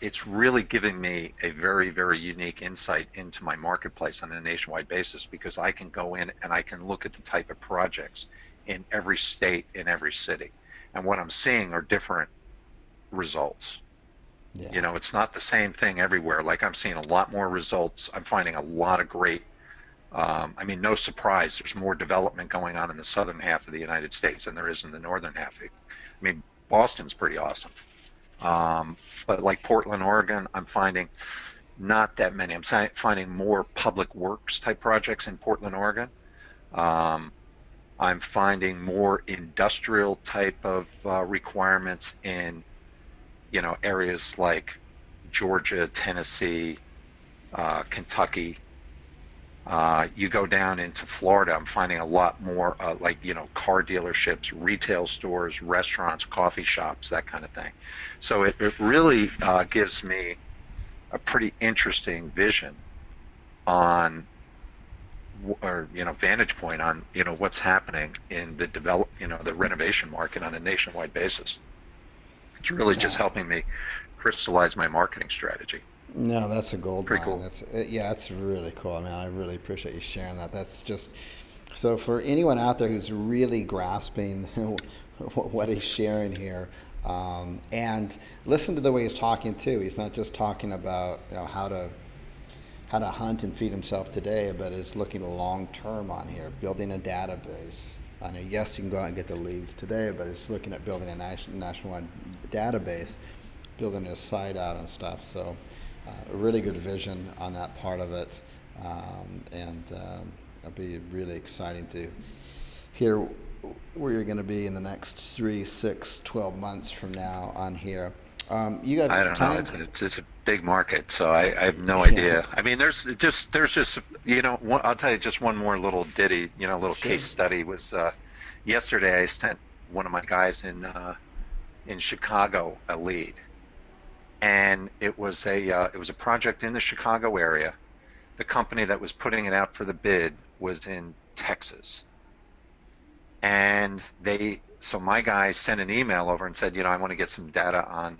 it's really giving me a very, very unique insight into my marketplace on a nationwide basis because I can go in and I can look at the type of projects in every state, in every city. And what I'm seeing are different results. Yeah. It's not the same thing everywhere. Like I'm seeing a lot more results. I'm finding a lot of great, I mean, no surprise, there's more development going on in the southern half of the United States than there is in the northern half. I mean, Boston's pretty awesome. But like Portland, Oregon, I'm finding not that many. I'm finding more public works type projects in Portland, Oregon. Um, I'm finding more industrial type of requirements in, areas like Georgia, Tennessee, Kentucky. You go down into Florida, I'm finding a lot more like, car dealerships, retail stores, restaurants, coffee shops, that kind of thing. So it really gives me a pretty interesting vision on, or, vantage point on, what's happening in the renovation market on a nationwide basis. It's really just Yeah. helping me crystallize my marketing strategy. No, that's a gold Pretty mine. cool. Yeah, that's really cool. I mean, I really appreciate you sharing that. That's just so for anyone out there who's really grasping what he's sharing here, and listen to the way he's talking too. He's not just talking about how to hunt and feed himself today, but is looking long term on here, building a database. I know, yes, you can go out and get the leads today, but it's looking at building a nationwide database, building a site out and stuff. So, a really good vision on that part of it, and it'll be really exciting to hear where you're going to be in the next 3, 6, 12 months from now on here. You I got don't know. time? It's a big market, so I have no Yeah, idea. I mean, there's just I'll tell you just one more little ditty. Little case sure. study was yesterday. I sent one of my guys in Chicago a lead, and it was a project in the Chicago area. The company that was putting it out for the bid was in Texas, and my guy sent an email over and said, I want to get some data on,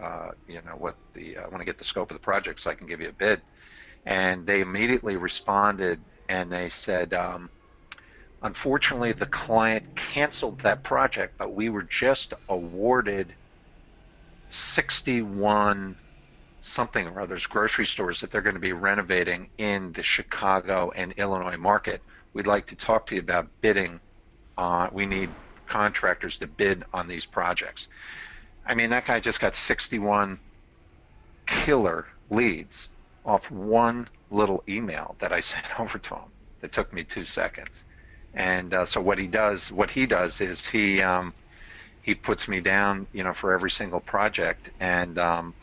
I want to get the scope of the project so I can give you a bid. And they immediately responded and they said, unfortunately, the client canceled that project, but we were just awarded 61 something or others grocery stores that they're going to be renovating in the Chicago and Illinois market. We'd like to talk to you about bidding. We need contractors to bid on these projects. I mean, that guy just got 61 killer leads off one little email that I sent over to him that took me 2 seconds. And so what he does is he puts me down, for every single project. And on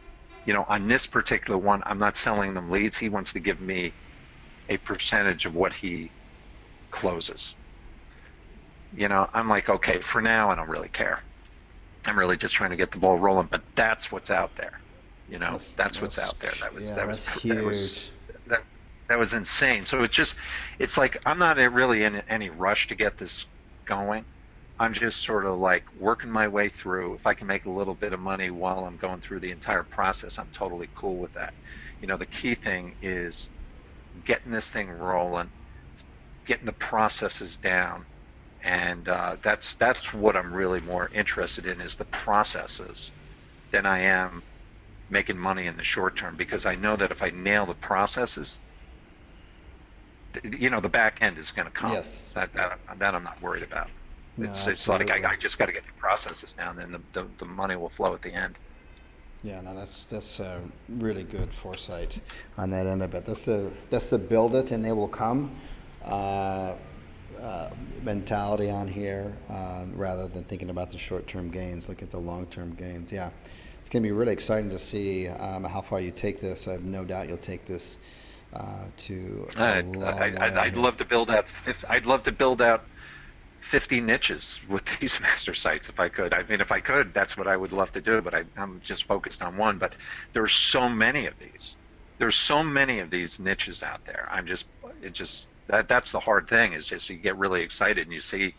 this particular one, I'm not selling them leads. He wants to give me a percentage of what he closes. I'm like, okay, for now, I don't really care. I'm really just trying to get the ball rolling, but that's what's out there. That's That's what's that's out there. That was yeah, that was that's that was huge. that. that was insane. So it's like I'm not really in any rush to get this going. I'm just sort of like working my way through. If I can make a little bit of money while I'm going through the entire process, I'm totally cool with that. The key thing is getting this thing rolling, getting the processes down, and that's what I'm really more interested in is the processes than I am making money in the short term because I know that if I nail the processes, the back end is going to come. Yes. That I'm not worried about. No, It's like absolutely. I just got to get the processes down, then the money will flow at the end. Yeah, no, that's really good foresight on that end of it. That's the build it and they will come uh, mentality on here, rather than thinking about the short-term gains. Look at the long-term gains. Yeah, it's going to be really exciting to see how far you take this. I have no doubt you'll take this to a long way I'd ahead. love to build out. I'd love to build out 50 niches with these master sites if I could. I mean, if I could, that's what I would love to do, but I'm just focused on one. But there's so many of these. There's so many of these niches out there. That's the hard thing is just you get really excited and you see,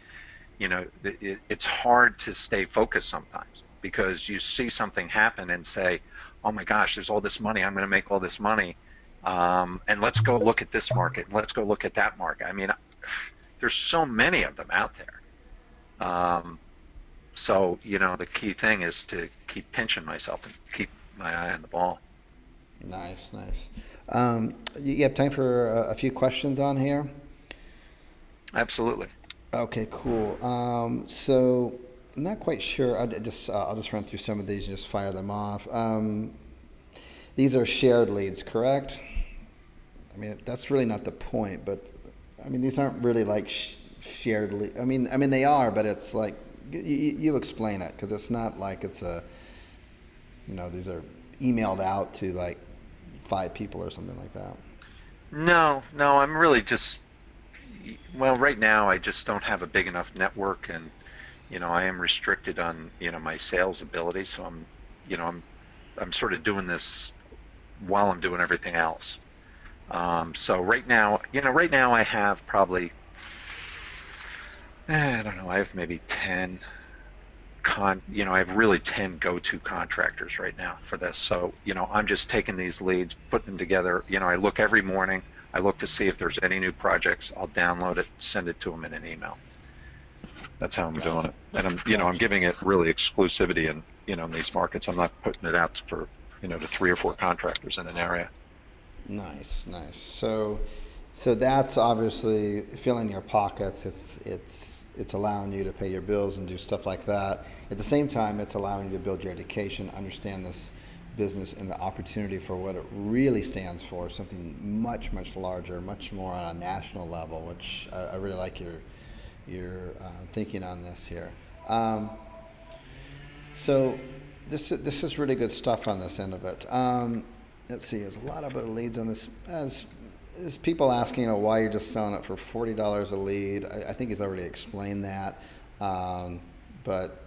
it's hard to stay focused sometimes because you see something happen and say, oh my gosh, there's all this money. I'm going to make all this money. And let's go look at this market. Let's go look at that market. I mean, there's so many of them out there. So, the key thing is to keep pinching myself and keep my eye on the ball. Nice, nice. You have time for a few questions on here? Absolutely. Okay, cool. So I'm not quite sure. I'll just run through some of these and just fire them off. These are shared leads, correct? I mean, that's really not the point, but I mean, these aren't really like shared leads. I mean, they are, but it's like you explain it because it's not like it's these are emailed out to like 5 people or something like that. No, no, I'm really just, well, right now I just don't have a big enough network and, I am restricted on, my sales ability. So I'm sort of doing this while I'm doing everything else. So right now I have probably, I don't know, I have maybe 10 I have really 10 go-to contractors right now for this. So, I'm just taking these leads, putting them together. I look every morning. I look to see if there's any new projects. I'll download it, send it to them in an email. That's how I'm doing Gotcha. it. And I'm Gotcha. giving it really exclusivity in these markets. I'm not putting it out for, to 3 or 4 contractors in an area. Nice, nice. So that's obviously filling your pockets. It's allowing you to pay your bills and do stuff like that. At the same time, it's allowing you to build your education, understand this business and the opportunity for what it really stands for, something much, much larger, much more on a national level, which I really like your thinking on this here. Um, so this is really good stuff on this end of it. Let's see. There's a lot of other leads on this. As people asking, why you're just selling it for $40 a lead. I think he's already explained that. But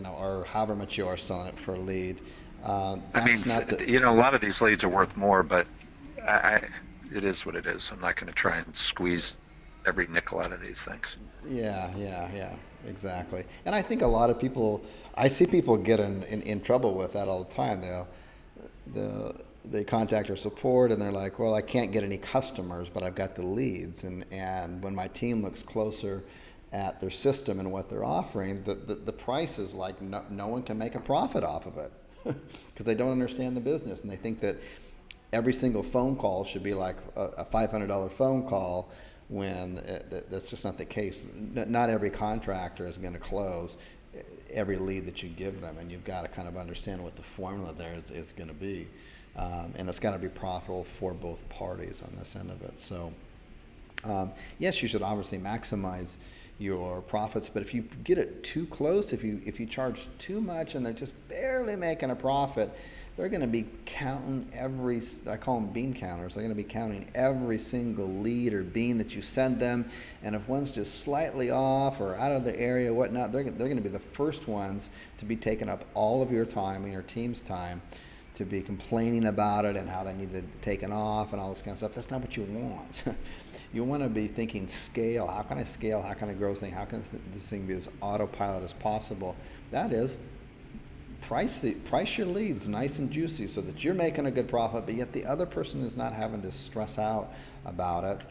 or however much you are selling it for a lead. I mean, That's not the. a lot of these leads are worth more, but I, it is what it is. I'm not going to try and squeeze every nickel out of these things. Yeah, exactly. And I think a lot of people, I see people get in trouble with that all the time. They contact our support and they're like, well, I can't get any customers, but I've got the leads. And when my team looks closer at their system and what they're offering, the price is like no one can make a profit off of it because they don't understand the business and they think that every single phone call should be like a $500 phone call when that's just not the case. Not every contractor is going to close every lead that you give them, and you've got to kind of understand what the formula there is going to be. And it's got to be profitable for both parties on this end of it. So, yes, you should obviously maximize your profits, but if you get it too close, if you charge too much and they're just barely making a profit, they're going to be counting I call them bean counters. They're going to be counting every single lead or bean that you send them, and if one's just slightly off or out of the area, whatnot, they're going to be the first ones to be taking up all of your time and your team's time to be complaining about it and how they need to take it off and all this kind of stuff. That's not what you want. You want to be thinking scale. How can I scale? How can I grow this thing? How can this thing be as autopilot as possible? That is, price your leads nice and juicy so that you're making a good profit, but yet the other person is not having to stress out about it,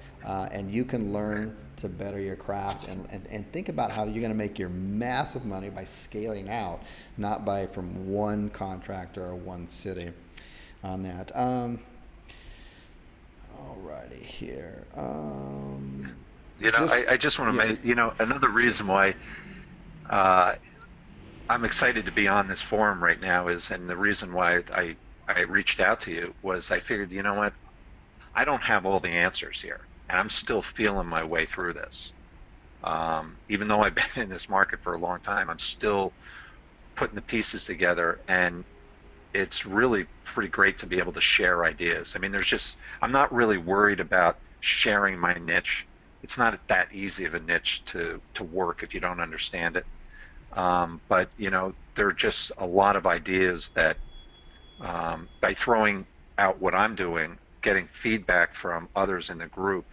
and you can learn to better your craft and think about how you're going to make your massive money by scaling out, not by from one contractor or one city on that. Alrighty here. I just want to make, another reason why I'm excited to be on this forum right now and the reason why I reached out to you was I figured, you know what, I don't have all the answers here, and I'm still feeling my way through this. Even though I've been in this market for a long time, I'm still putting the pieces together, and it's really pretty great to be able to share ideas. I mean, I'm not really worried about sharing my niche. It's not that easy of a niche to work if you don't understand it. But there are just a lot of ideas that by throwing out what I'm doing, getting feedback from others in the group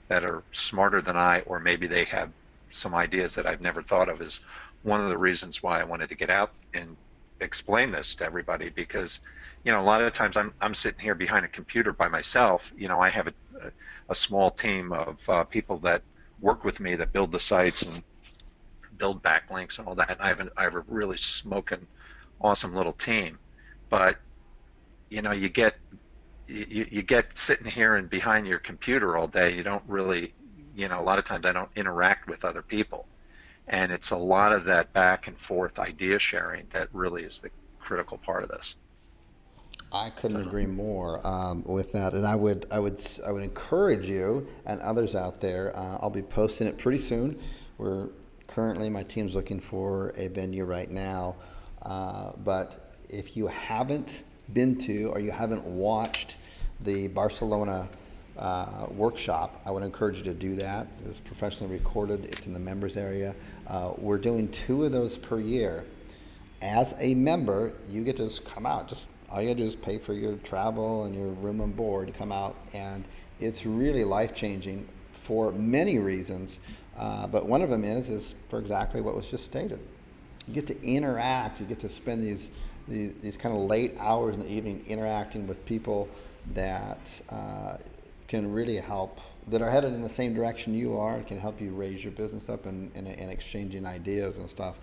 that are smarter than I, or maybe they have some ideas that I've never thought of, is one of the reasons why I wanted to get out and explain this to everybody, because a lot of times I'm sitting here behind a computer by myself. I have a small team of people that work with me that build the sites and build backlinks and all that. And I have a really smoking awesome little team, but you get sitting here and behind your computer all day. You don't really, a lot of times I don't interact with other people. And it's a lot of that back and forth idea sharing that really is the critical part of this. I couldn't agree more with that, and I would encourage you and others out there. I'll be posting it pretty soon. My team's looking for a venue right now, but if you haven't been to or you haven't watched the Barcelona workshop, I would encourage you to do that. It's professionally recorded. It's in the members area. We're doing 2 of those per year. As a member, you get to just come out. All you got to do is pay for your travel and your room and board to come out, and it's really life-changing for many reasons. But one of them is for exactly what was just stated. You get to interact. You get to spend these kind of late hours in the evening interacting with people that can really help, that are headed in the same direction you are, can help you raise your business up and exchanging ideas and stuff.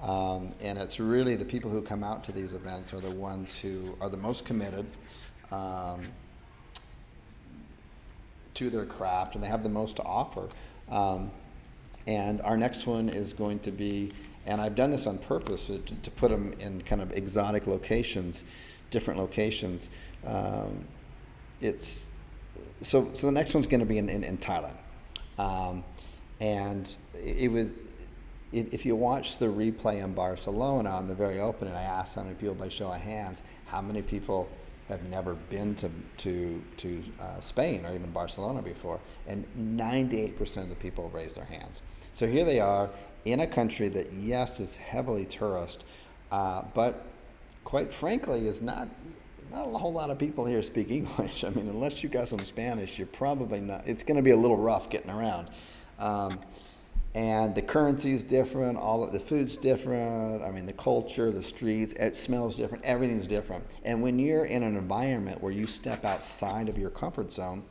And it's really the people who come out to these events are the ones who are the most committed to their craft, and they have the most to offer. And our next one is going to be, and I've done this on purpose to put them in kind of exotic locations, different locations. So the next one's going to be in Thailand, and if you watch the replay in Barcelona on the very opening, I asked how many people by show of hands, how many people have never been to Spain or even Barcelona before, and 98% of the people raised their hands. So here they are in a country that, yes, is heavily tourist, but quite frankly is not a whole lot of people here speak English. I mean, unless you got some Spanish, you're probably not. It's going to be a little rough getting around. And the currency is different. All of the food's different. I mean, the culture, the streets, it smells different. Everything's different. And when you're in an environment where you step outside of your comfort zone,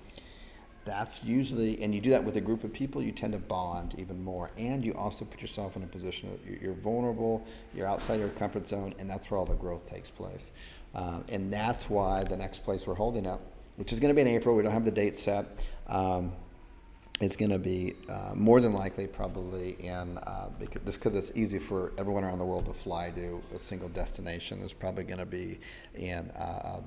that's usually, and you do that with a group of people, you tend to bond even more. And you also put yourself in a position that you're vulnerable, you're outside your comfort zone, and that's where all the growth takes place. And that's why the next place we're holding up, which is going to be in April, we don't have the date set. It's going to be more than likely probably because it's easy for everyone around the world to fly to a single destination. It's probably going to be in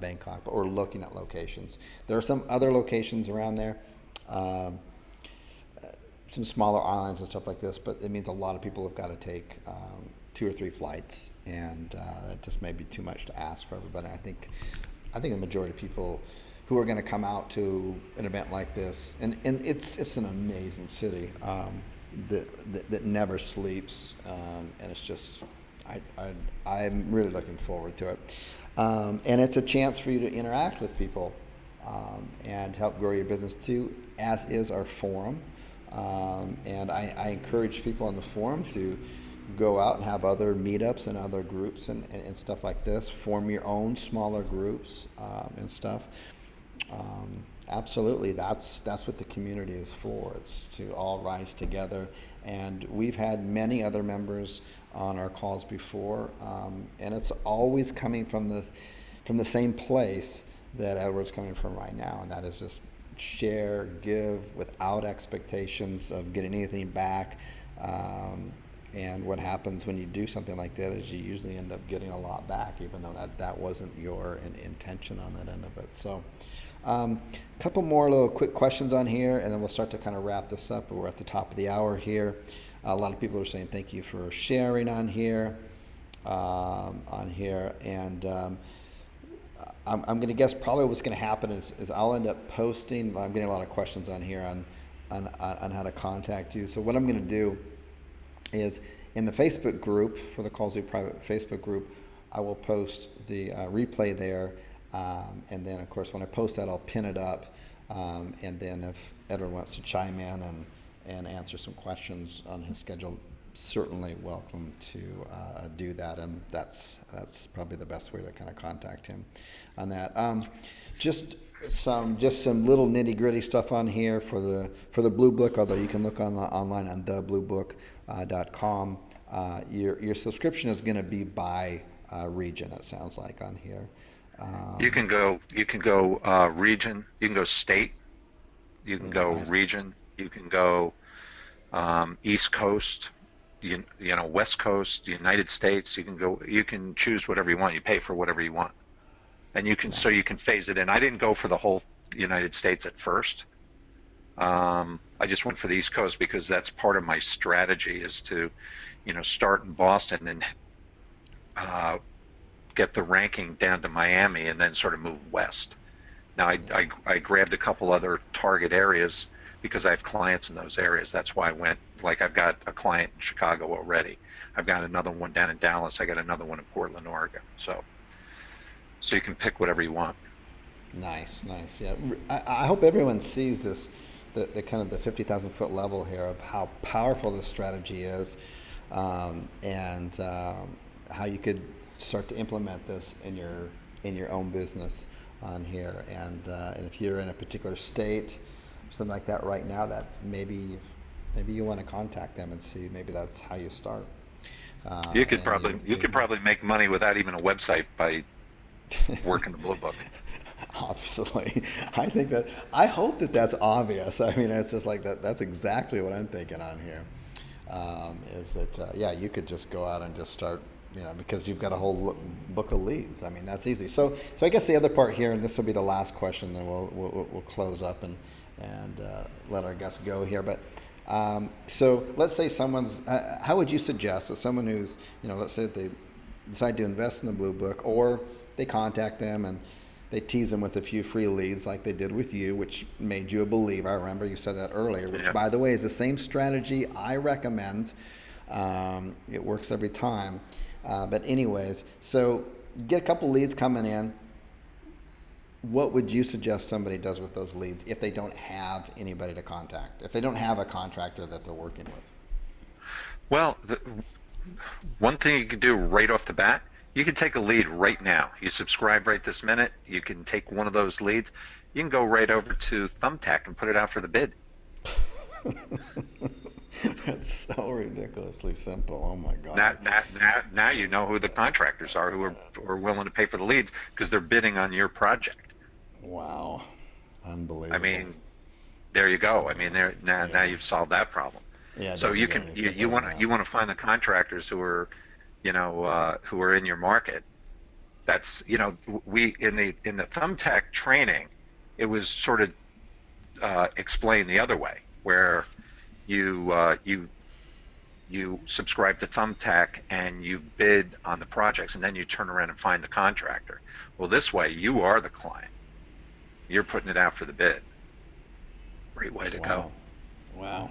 Bangkok, but we're looking at locations. There are some other locations around there, some smaller islands and stuff like this, but it means a lot of people have got to take 2 or 3 flights, and that just may be too much to ask for everybody. I think the majority of people who are going to come out to an event like this, and it's an amazing city that never sleeps, and it's just I'm really looking forward to it. And it's a chance for you to interact with people and help grow your business too, as is our forum. And I encourage people on the forum to go out and have other meetups and other groups and stuff like this. Form your own smaller groups and stuff. Absolutely, that's what the community is for. It's to all rise together. And we've had many other members on our calls before, and it's always coming from the same place that Edward's coming from right now, and that is just share, give without expectations of getting anything back. And what happens when you do something like that is you usually end up getting a lot back, even though that wasn't your intention on that end of it. So a couple more little quick questions on here, and then we'll start to kind of wrap this up. We're at the top of the hour here. A lot of people are saying thank you for sharing on here. And I'm going to guess probably what's going to happen is I'll end up posting. I'm getting a lot of questions on here on how to contact you. So what I'm going to do is in the Facebook group, for the Kallzu private Facebook group, I will post the replay there. And then, of course, when I post that, I'll pin it up. And then if Edward wants to chime in and answer some questions on his schedule, certainly welcome to do that. And that's probably the best way to kind of contact him on that. Just some little nitty gritty stuff on here for the Blue Book, although you can look online on thebluebook.com. Your subscription is going to be by region, it sounds like, on here. You can go region, you can go state, you can go Nice. region, you can go East Coast, West Coast, United States. You can choose whatever you want. You pay for whatever you want, and so you can phase it in. I didn't go for the whole United States at first. I just went for the East Coast because that's part of my strategy, is to start in Boston and get the ranking down to Miami and then sort of move west. Now I grabbed a couple other target areas because I have clients in those areas. That's why I went. Like, I've got a client in Chicago already. I've got another one down in Dallas. I got another one in Portland, Oregon. So you can pick whatever you want. Nice. Yeah, I hope everyone sees this, the kind of the 50,000 foot level here of how powerful this strategy is, and how you could start to implement this in your own business on here. And if you're in a particular state, something like that right now, that maybe you want to contact them and see, maybe that's how you start. You could probably make money without even a website by working the Blue Book. Obviously, I hope that's obvious. I mean, it's just like that. That's exactly what I'm thinking on here. Is that you could just go out and just start, because you've got a whole book of leads. I mean, that's easy. So I guess the other part here, and this will be the last question, then we'll close up and let our guests go here. But so let's say someone's, how would you suggest, so someone who's, let's say they decide to invest in the Blue Book, or they contact them and they tease them with a few free leads like they did with you, which made you a believer. I remember you said that earlier, which, by the way, is the same strategy I recommend. It works every time. But anyways, so get a couple leads coming in. What would you suggest somebody does with those leads if they don't have anybody to contact, if they don't have a contractor that they're working with? Well, one thing you can do right off the bat, you can take a lead right now. You subscribe right this minute. You can take one of those leads. You can go right over to Thumbtack and put it out for the bid. That's so ridiculously simple. Oh my God. Now you know who the contractors are who are willing to pay for the leads because they're bidding on your project. Wow. Unbelievable. I mean, there you go. I mean, now you've solved that problem. Yeah. So you want to find the contractors who are, who are in your market. That's, we in the Thumbtack training, it was sort of explained the other way, where you subscribe to Thumbtack and you bid on the projects, and then you turn around and find the contractor. Well, this way you are the client. You're putting it out for the bid. Great way to go. Wow.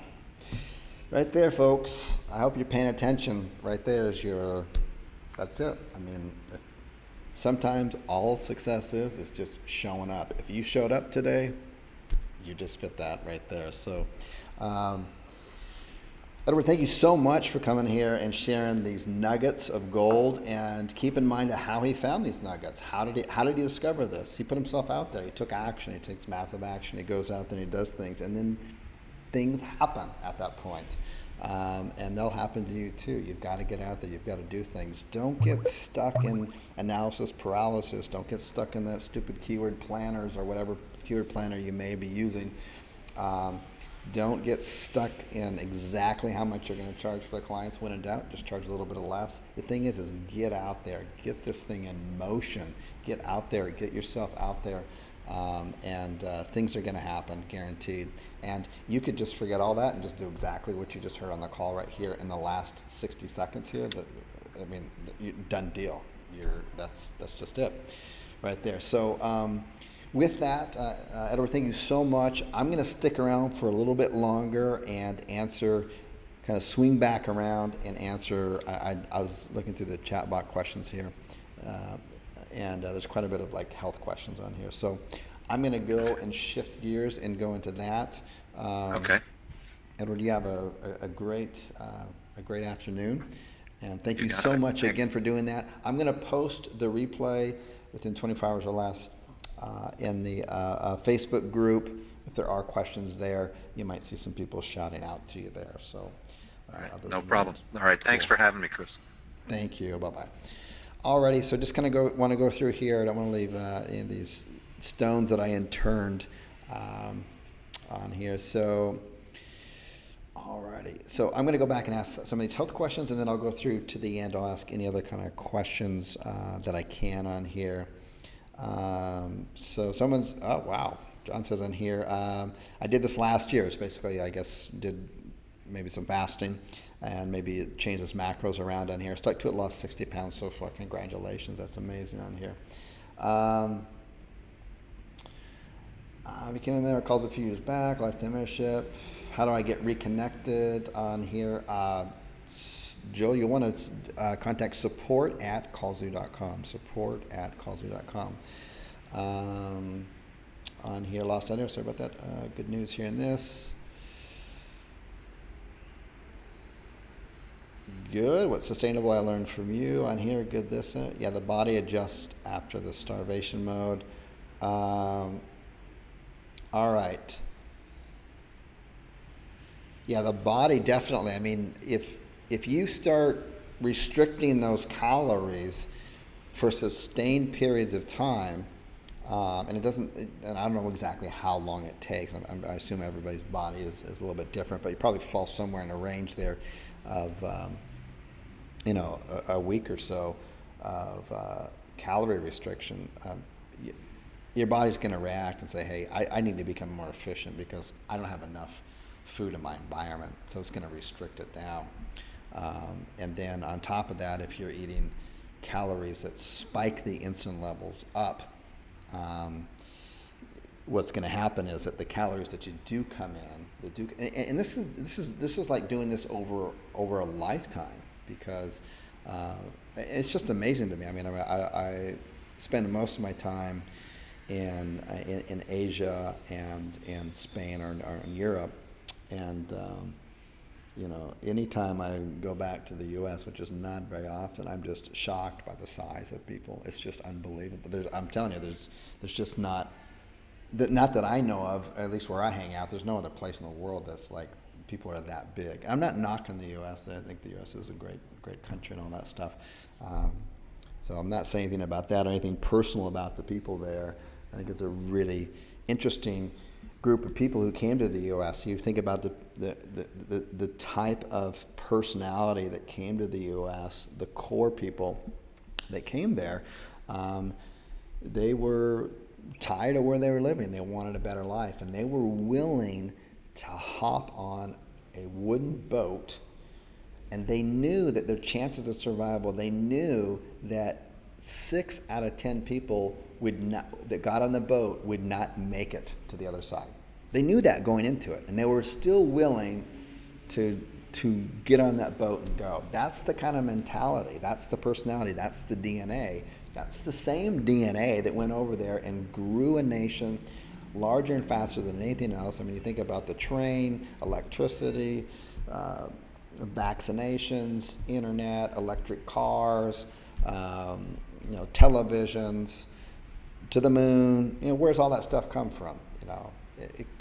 Right there, folks. I hope you're paying attention. Right there is that's it. I mean, sometimes all success is just showing up. If you showed up today, you just fit that right there. So, Edward, thank you so much for coming here and sharing these nuggets of gold. And keep in mind how he found these nuggets. How did he discover this? He put himself out there. He took action. He takes massive action. He goes out there and he does things, and then things happen at that point. And they'll happen to you too. You've got to get out there. You've got to do things. Don't get stuck in analysis paralysis. Don't get stuck in that stupid keyword planners or whatever keyword planner you may be using. Don't get stuck in exactly how much you're going to charge for the clients. When in doubt, just charge a little bit less. The thing is get out there. Get this thing in motion. Get out there. Get yourself out there. And things are going to happen, guaranteed. And you could just forget all that and just do exactly what you just heard on the call right here in the last 60 seconds here. Done deal. That's just it right there. So with that, Edward, thank you so much. I'm going to stick around for a little bit longer and answer, kind of swing back around and answer. I was looking through the chat box questions here. And there's quite a bit of health questions on here. So I'm going to go and shift gears and go into that. Okay. Edward, you have a great afternoon. And thank you so much again for doing that. I'm going to post the replay within 24 hours or less in the Facebook group. If there are questions there, you might see some people shouting out to you there. So no problem. All right. Thanks for having me, Chris. Thank you. Bye-bye. Alrighty, so just kind of want to go through here. I don't want to leave any of these stones that I interned on here. So, alrighty. So I'm going to go back and ask some of these health questions, and then I'll go through to the end. I'll ask any other kind of questions that I can on here. So someone's, oh wow, John says on here, I did this last year. It's basically, I guess, did maybe some fasting and maybe change his macros around on here. Stuck to it, lost 60 pounds so far. Congratulations, that's amazing on here. Became a member, calls a few years back, lifetime membership. How do I get reconnected on here? Joe, you want to contact support@kallzu.com. Support@kallzu.com. On here, lost audio, sorry about that. Good news here in this. Good. What's sustainable I learned from you on here? Good. This. Yeah, the body adjusts after the starvation mode. All right. Yeah, the body definitely. I mean, if you start restricting those calories for sustained periods of time, and it doesn't, and I don't know exactly how long it takes. I assume everybody's body is a little bit different, but you probably fall somewhere in a range there of, a week or so of calorie restriction. Your body's going to react and say, hey, I need to become more efficient because I don't have enough food in my environment, so it's going to restrict it down. And then on top of that, if you're eating calories that spike the insulin levels up, what's going to happen is that the calories that you do come in, and this is like doing this over a lifetime, because it's just amazing to me. I mean, I spend most of my time in Asia and in Spain or in Europe, and anytime I go back to the U.S., which is not very often, I'm just shocked by the size of people. It's just unbelievable. I'm telling you, there's just not that I know of, at least where I hang out. There's no other place in the world that's like people are that big. I'm not knocking the U.S. I think the U.S. is a great country and all that stuff. So I'm not saying anything about that or anything personal about the people there. I think it's a really interesting group of people who came to the U.S. You think about the type of personality that came to the U.S., the core people that came there, they were tired of where they were living. They wanted a better life, and they were willing to hop on a wooden boat, and they knew that their chances of survival, they knew that 6 out of 10 people that got on the boat would not make it to the other side. They knew that going into it, and they were still willing to get on that boat and go. That's the kind of mentality, that's the personality, that's the DNA That's the same DNA that went over there and grew a nation larger and faster than anything else. I mean, you think about the train, electricity, vaccinations, internet, electric cars, televisions, to the moon. Where's all that stuff come from?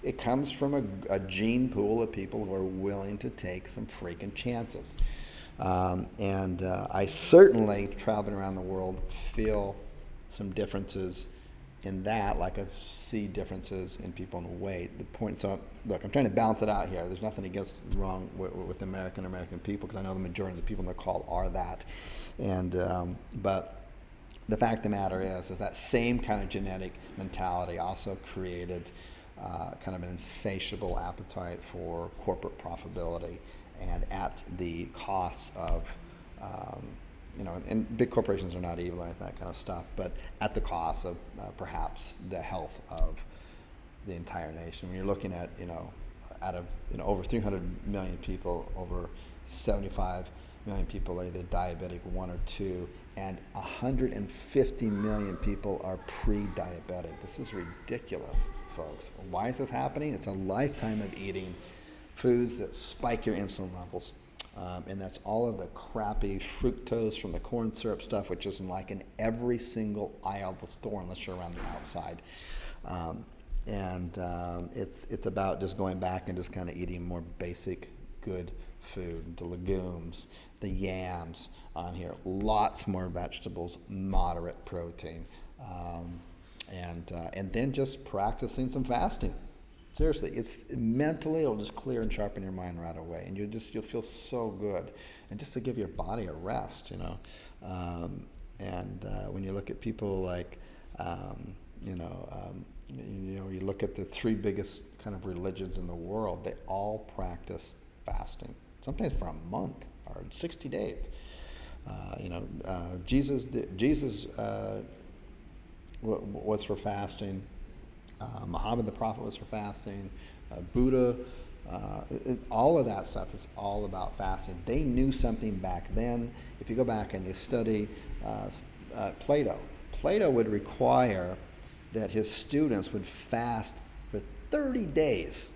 It comes from a gene pool of people who are willing to take some freaking chances. I certainly, traveling around the world, feel some differences in that, like I see differences in people in weight. The point, so look, I'm trying to balance it out here. There's nothing wrong with American people, because I know the majority of the people in the call are that. But the fact of the matter is that same kind of genetic mentality also created kind of an insatiable appetite for corporate profitability, and at the cost of, and big corporations are not evil and that kind of stuff, but at the cost of perhaps the health of the entire nation. When you're looking at, out of over 300 million people, over 75 million people are either diabetic 1 or 2, and 150 million people are pre-diabetic. This is ridiculous, folks. Why is this happening? It's a lifetime of eating foods that spike your insulin levels. And that's all of the crappy fructose from the corn syrup stuff, which is in every single aisle of the store unless you're around the outside. It's about just going back and just kind of eating more basic, good food. The legumes, the yams on here, lots more vegetables, moderate protein, and then just practicing some fasting. Seriously, it's mentally, it'll just clear and sharpen your mind right away, and you'll feel so good, and just to give your body a rest, when you look at people like, you look at the 3 biggest kind of religions in the world, they all practice fasting, sometimes for a month or 60 days. Jesus was for fasting. Muhammad the prophet was for fasting. Buddha, all of that stuff is all about fasting. They knew something back then. If you go back and you study Plato would require that his students would fast for 30 days.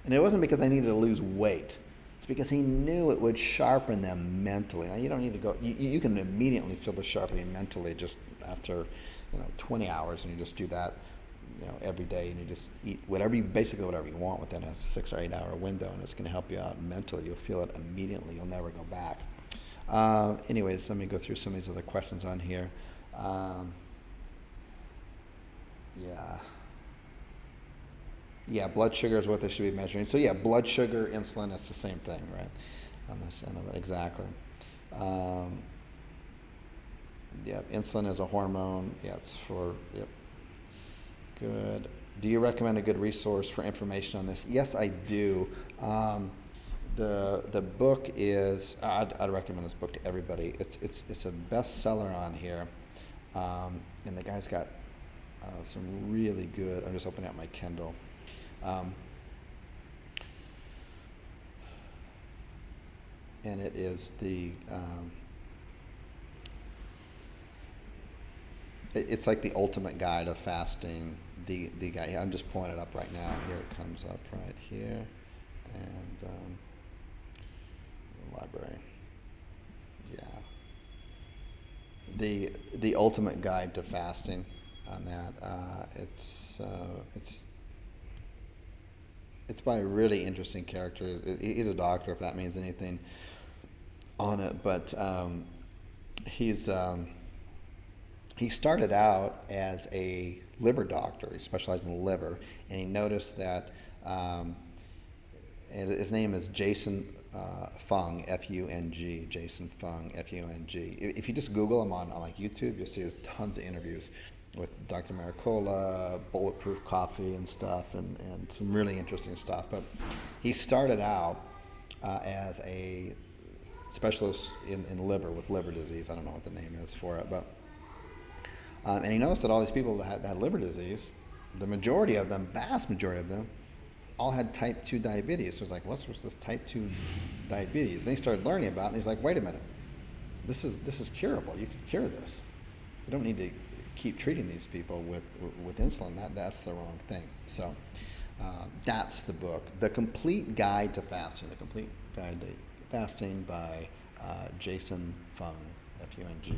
And it wasn't because they needed to lose weight. It's because he knew it would sharpen them mentally. Now, you don't need to go, you can immediately feel the sharpening mentally just after 20 hours, and you just do that every day, and you just eat whatever you want within a 6 or 8 hour window, and it's going to help you out mentally. You'll feel it immediately. You'll never go back. Anyways, let me go through some of these other questions on here. Blood sugar is what they should be measuring. So blood sugar, insulin, it's the same thing, right? On this end of it, exactly. Insulin is a hormone. It's for, Good. Do you recommend a good resource for information on this? Yes, I do. The book is, I'd recommend this book to everybody. It's a bestseller on here, and the guy's got some really good. I'm just opening up my Kindle. And it is it's like the ultimate guide of fasting. The guy, I'm just pulling it up right now. Here it comes up right here, and library. The ultimate guide to fasting on that. It's by a really interesting character. He's a doctor, if that means anything on it, but he started out as a liver doctor. He specialized in the liver, and he noticed that, and his name is Jason Fung, F-U-N-G, Jason Fung, F-U-N-G. If you just Google him on like YouTube, you'll see there's tons of interviews with Dr. Maricola, Bulletproof Coffee and stuff, and some really interesting stuff. But he started out as a specialist in liver, with liver disease. I don't know what the name is for it, but and he noticed that all these people that had liver disease, the majority of them, vast majority of them, all had type 2 diabetes. So it's like, what's this type 2 diabetes? And he started learning about it, and he's like, wait a minute, this is curable. You can cure this. you don't need to keep treating these people with insulin. That's the wrong thing. So that's the book, The Complete Guide to Fasting. The Complete Guide to Fasting by Jason Fung, F-U-N-G.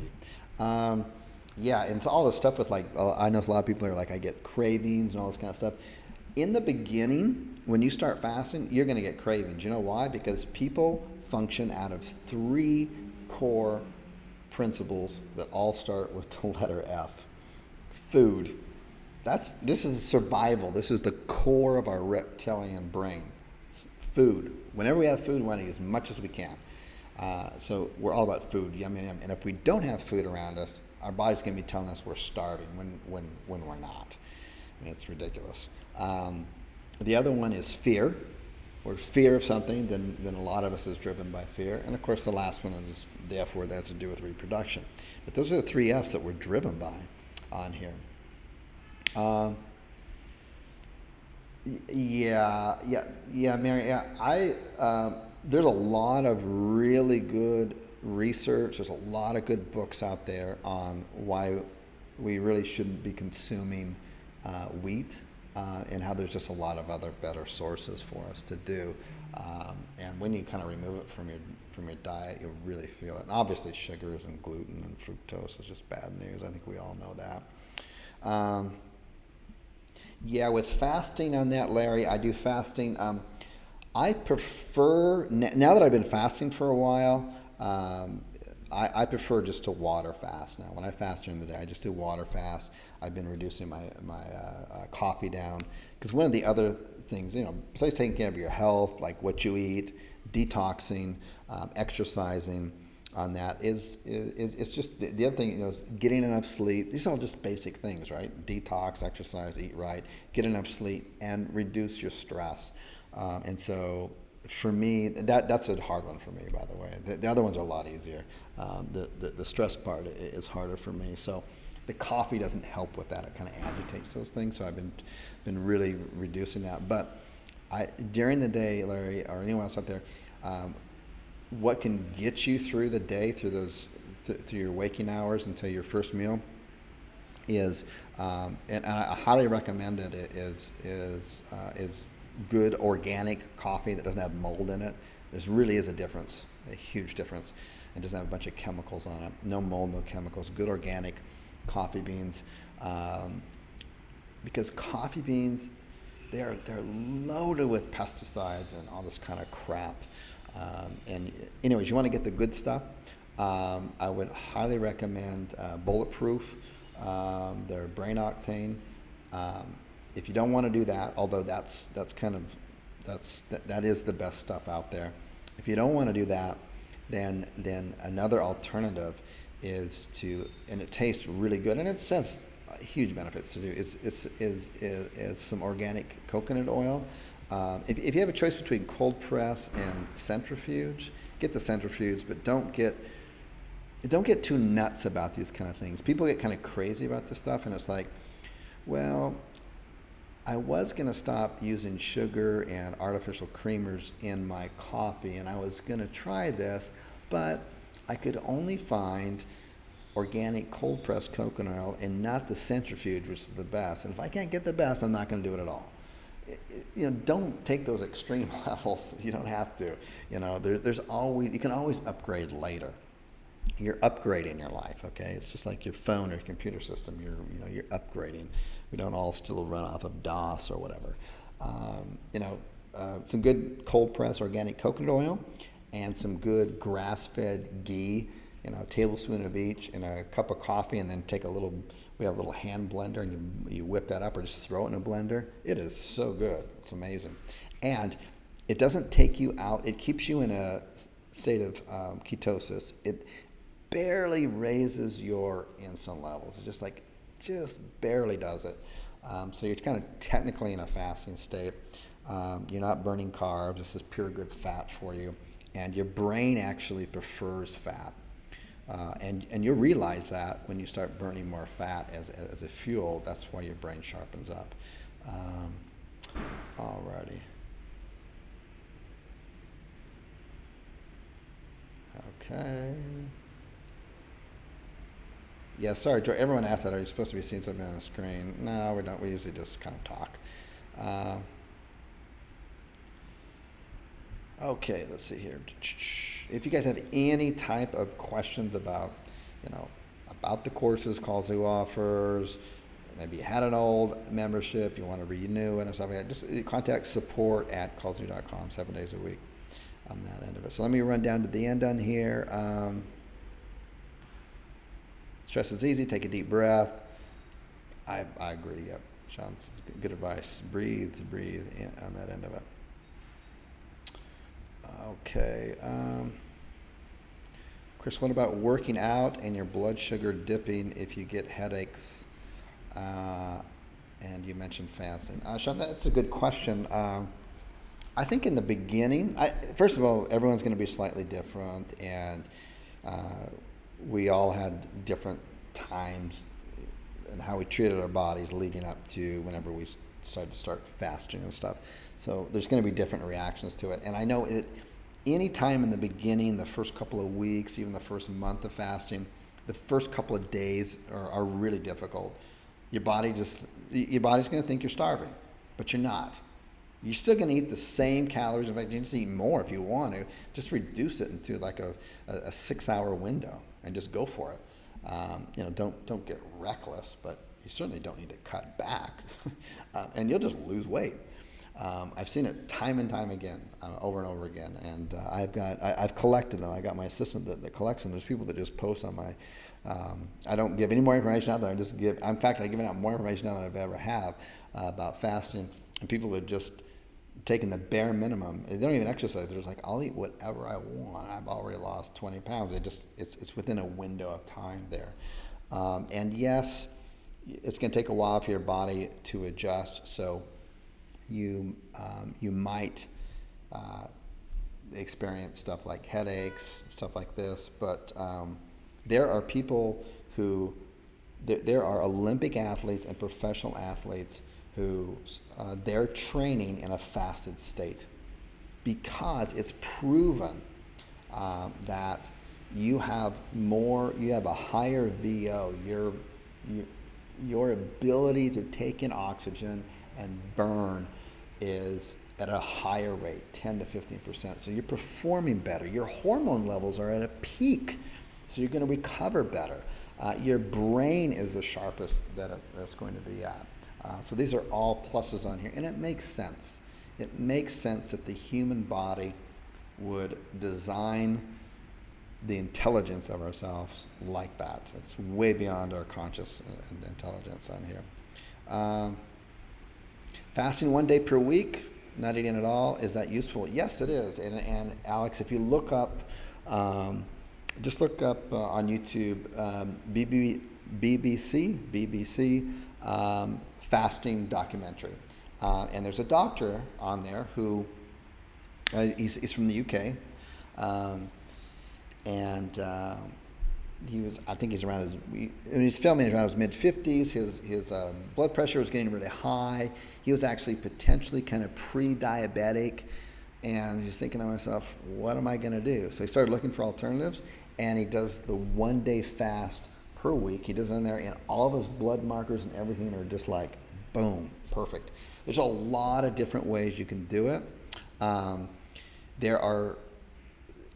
Yeah, and so all this stuff with I know a lot of people are like, I get cravings and all this kind of stuff. In the beginning, when you start fasting, you're going to get cravings. You know why? Because people function out of 3 core principles that all start with the letter F. Food. This is survival. This is the core of our reptilian brain. Food. Whenever we have food, we want to eat as much as we can. So we're all about food, yum, yum, yum. And if we don't have food around us, our body's going to be telling us we're starving when we're not. And it's ridiculous. The other one is fear. Or fear of something, then a lot of us is driven by fear. And of course, the last one is the F word, that has to do with reproduction. But those are the 3 Fs that we're driven by on here. Mary. There's a lot of really good research. There's a lot of good books out there on why we really shouldn't be consuming wheat, and how there's just a lot of other better sources for us to do. And when you kind of remove it from your diet, you'll really feel it. And obviously, sugars and gluten and fructose is just bad news. I think we all know that. With fasting on that, Larry, I do fasting. I prefer, now that I've been fasting for a while, I prefer just to water fast now. When I fast during the day, I just do water fast. I've been reducing my coffee down. Because one of the other things, besides taking care of your health, like what you eat, detoxing, exercising on that, is just the other thing, is getting enough sleep. These are all just basic things, right? Detox, exercise, eat right, get enough sleep, and reduce your stress. And so for me, that's a hard one for me, by the way. The other ones are a lot easier. The stress part is harder for me. So the coffee doesn't help with that. It kind of agitates those things. So I've been really reducing that. But during the day, Larry, or anyone else out there, what can get you through the day, through your waking hours until your first meal, is and I highly recommend it, is good organic coffee that doesn't have mold in it. There really is a difference, a huge difference. It doesn't have a bunch of chemicals on it. No mold, no chemicals. Good organic coffee beans, because coffee beans, they're loaded with pesticides and all this kind of crap. And anyways, you want to get the good stuff. I would highly recommend Bulletproof, their Brain Octane. If you don't want to do that, although that is the best stuff out there. If you don't want to do that, then another alternative is and it tastes really good, and it says huge benefits to do, is some organic coconut oil. If you have a choice between cold press and centrifuge, get the centrifuge, but don't get too nuts about these kind of things. People get kind of crazy about this stuff, and it's like, well, I was going to stop using sugar and artificial creamers in my coffee, and I was going to try this, but I could only find organic cold pressed coconut oil and not the centrifuge, which is the best. And if I can't get the best, I'm not going to do it at all. Don't take those extreme levels. You don't have to. There's always, you can always upgrade later. You're upgrading your life, okay? It's just like your phone or your computer system. You're upgrading. We don't all still run off of DOS or whatever. Some good cold press organic coconut oil and some good grass-fed ghee, a tablespoon of each in a cup of coffee, and then we have a little hand blender, and you whip that up or just throw it in a blender. It is so good. It's amazing. And it doesn't take you out. It keeps you in a state of ketosis. It barely raises your insulin levels. It just barely does it. So you're kind of technically in a fasting state. You're not burning carbs. This is pure good fat for you. And your brain actually prefers fat. And you'll realize that when you start burning more fat as a fuel. That's why your brain sharpens up. Alrighty. Okay. Yeah, sorry, Joy. Everyone asked that. Are you supposed to be seeing something on the screen? No, we don't. We usually just kind of talk. Uh, okay, let's see here. If you guys have any type of questions about, you know, about the courses Kallzu offers, maybe you had an old membership, you want to renew it or something like that, just contact support at kallzu.com 7 days a week on that end of it. So let me run down to the end on here. Stress is easy. Take a deep breath. I agree. Yep. Sean's good advice. Breathe on that end of it. Okay. Chris, what about working out and your blood sugar dipping if you get headaches? And you mentioned fasting. Sean, that's a good question. I think in the beginning, first of all, everyone's going to be slightly different, and we all had different times and how we treated our bodies leading up to whenever we decided to start fasting and stuff. So there's going to be different reactions to it. And I know any time in the beginning, the first couple of weeks, even the first month of fasting, the first couple of days are really difficult. Your body's going to think you're starving, but you're not. You're still going to eat the same calories. In fact, you can just eat more if you want to. Just reduce it into like a 6-hour window and just go for it. Don't get reckless, but you certainly don't need to cut back, and you'll just lose weight. I've seen it time and time again, over and over again, and I've collected them. I got my assistant that collects them. There's people that just post on my. I don't give any more information out there. In fact, I've given out more information now than I've ever have about fasting, and people are just taking the bare minimum. They don't even exercise. They're just like, I'll eat whatever I want. I've already lost 20 pounds. It's within a window of time there. And yes, it's going to take a while for your body to adjust. So you might experience stuff like headaches, stuff like this. But there are people who, there are Olympic athletes and professional athletes who they're training in a fasted state because it's proven that you have a higher VO. Your ability to take in oxygen and burn is at a higher rate, 10 to 15%. So you're performing better. Your hormone levels are at a peak, so you're going to recover better. Your brain is the sharpest that it's going to be at. So these are all pluses on here, and it makes sense. It makes sense that the human body would design the intelligence of ourselves like that. It's way beyond our conscious intelligence on here. Fasting 1 day per week, not eating at all, is that useful? Yes, it is. And Alex, if you look up, just look up on YouTube, BBC fasting documentary. And there's a doctor on there who, he's from the UK, and I think he's around when he's filming around his mid-50s. His blood pressure was getting really high. He was actually potentially kind of pre-diabetic, and he was thinking to himself, what am I going to do? So he started looking for alternatives, and he does the 1 day fast per week. He does it in there, and all of his blood markers and everything are just like, boom, perfect. There's a lot of different ways you can do it. There are,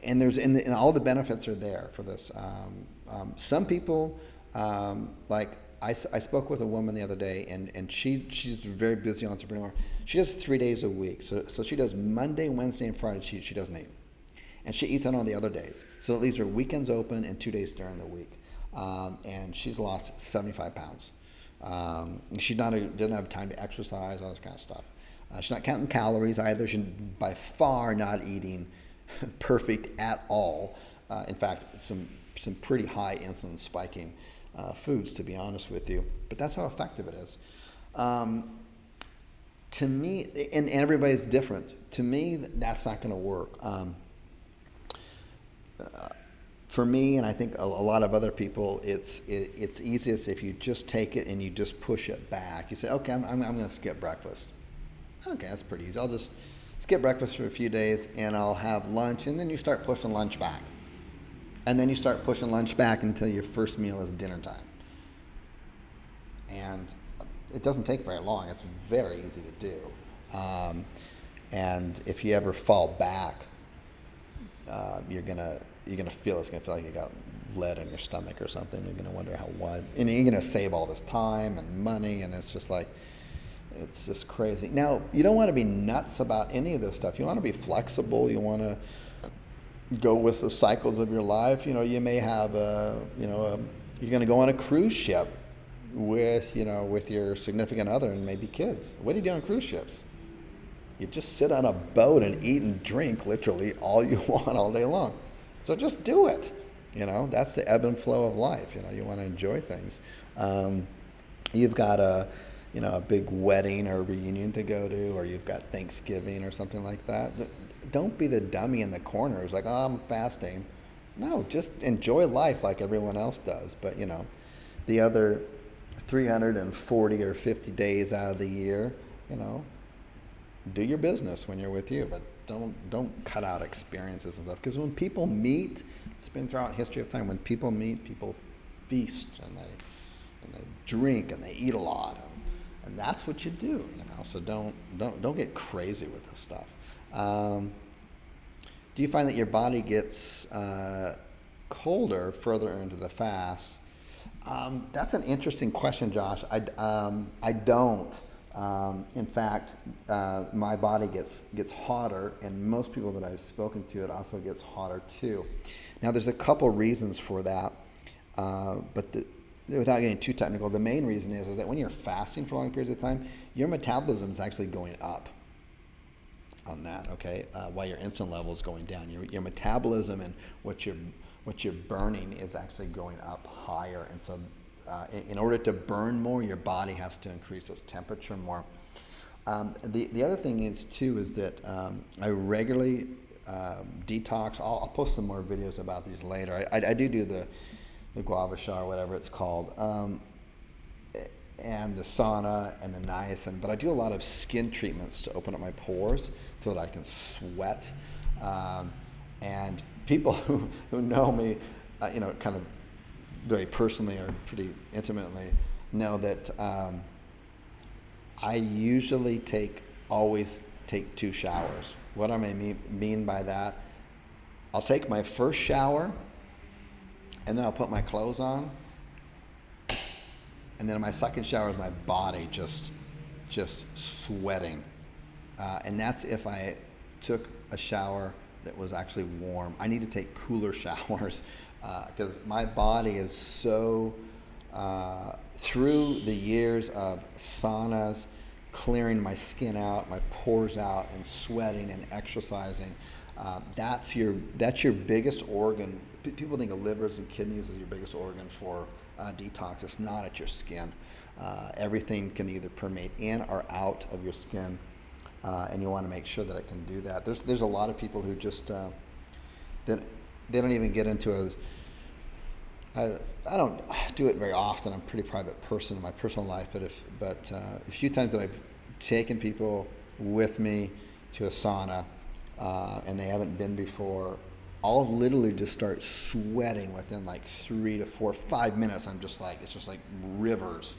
and all the benefits are there for this. Some people, like I spoke with a woman the other day, and she's a very busy entrepreneur. She does 3 days a week. So she does Monday, Wednesday, and Friday. She doesn't eat. And she eats on all the other days. So it leaves her weekends open and 2 days during the week. And she's lost 75 pounds. She doesn't have time to exercise, all this kind of stuff. She's not counting calories either. She's by far not eating perfect at all. In fact, some pretty high insulin spiking foods, to be honest with you. But that's how effective it is. To me, and everybody's different. To me, that's not going to work. For me, and I think a lot of other people, it's easiest if you just take it and you just push it back. You say, okay, I'm going to skip breakfast. Okay, that's pretty easy. I'll just skip breakfast for a few days, and I'll have lunch, and then you start pushing lunch back. And then you start pushing lunch back until your first meal is dinner time. and it doesn't take very long. It's very easy to do. And if you ever fall back, you're gonna feel it's gonna feel like you got lead in your stomach or something. You're gonna wonder why, and you're gonna save all this time and money, and it's just crazy. Now, you don't want to be nuts about any of this stuff. You want to be flexible. You want to go with the cycles of your life. You may have you're going to go on a cruise ship with your significant other and maybe kids. What do you do on cruise ships? You just sit on a boat and eat and drink literally all you want all day long. So just do it. That's the ebb and flow of life. You want to enjoy things. You've got a big wedding or reunion to go to, or you've got Thanksgiving or something like that. Don't be the dummy in the corner who's like, oh, I'm fasting. No, just enjoy life like everyone else does. But, the other 340 or 50 days out of the year, do your business when you're with you. But don't cut out experiences and stuff. Because when people meet, it's been throughout history of time, when people meet, people feast and they drink and they eat a lot. And that's what you do, So don't get crazy with this stuff. Do you find that your body gets colder further into the fast? That's an interesting question, Josh. I don't. In fact, my body gets hotter, and most people that I've spoken to, it also gets hotter too. Now, there's a couple reasons for that, but without getting too technical, the main reason is that when you're fasting for long periods of time, your metabolism is actually going up on that, okay? While your insulin level is going down, your metabolism and what you're burning is actually going up higher, and so in order to burn more, your body has to increase its temperature more. The other thing is that I regularly detox. I'll post some more videos about these later. I do the guava shower, whatever it's called, and the sauna and the niacin, but I do a lot of skin treatments to open up my pores so that I can sweat. And people who know me, kind of very personally or pretty intimately, know that I usually always take 2 showers. What I mean by that, I'll take my first shower, and then I'll put my clothes on, and then my second shower is my body just sweating, and that's if I took a shower that was actually warm. I need to take cooler showers because my body is so through the years of saunas, clearing my skin out, my pores out, and sweating and exercising. That's your biggest organ. People think of livers and kidneys as your biggest organ for detox. It's not. It's your skin. Everything can either permeate in or out of your skin, and you want to make sure that it can do that. There's a lot of people who just that they don't even get into I don't do it very often. I'm a pretty private person in my personal life, but a few times that I've taken people with me to a sauna and they haven't been before, I'll literally just start sweating within like 3 to 4, 5 minutes. It's just like rivers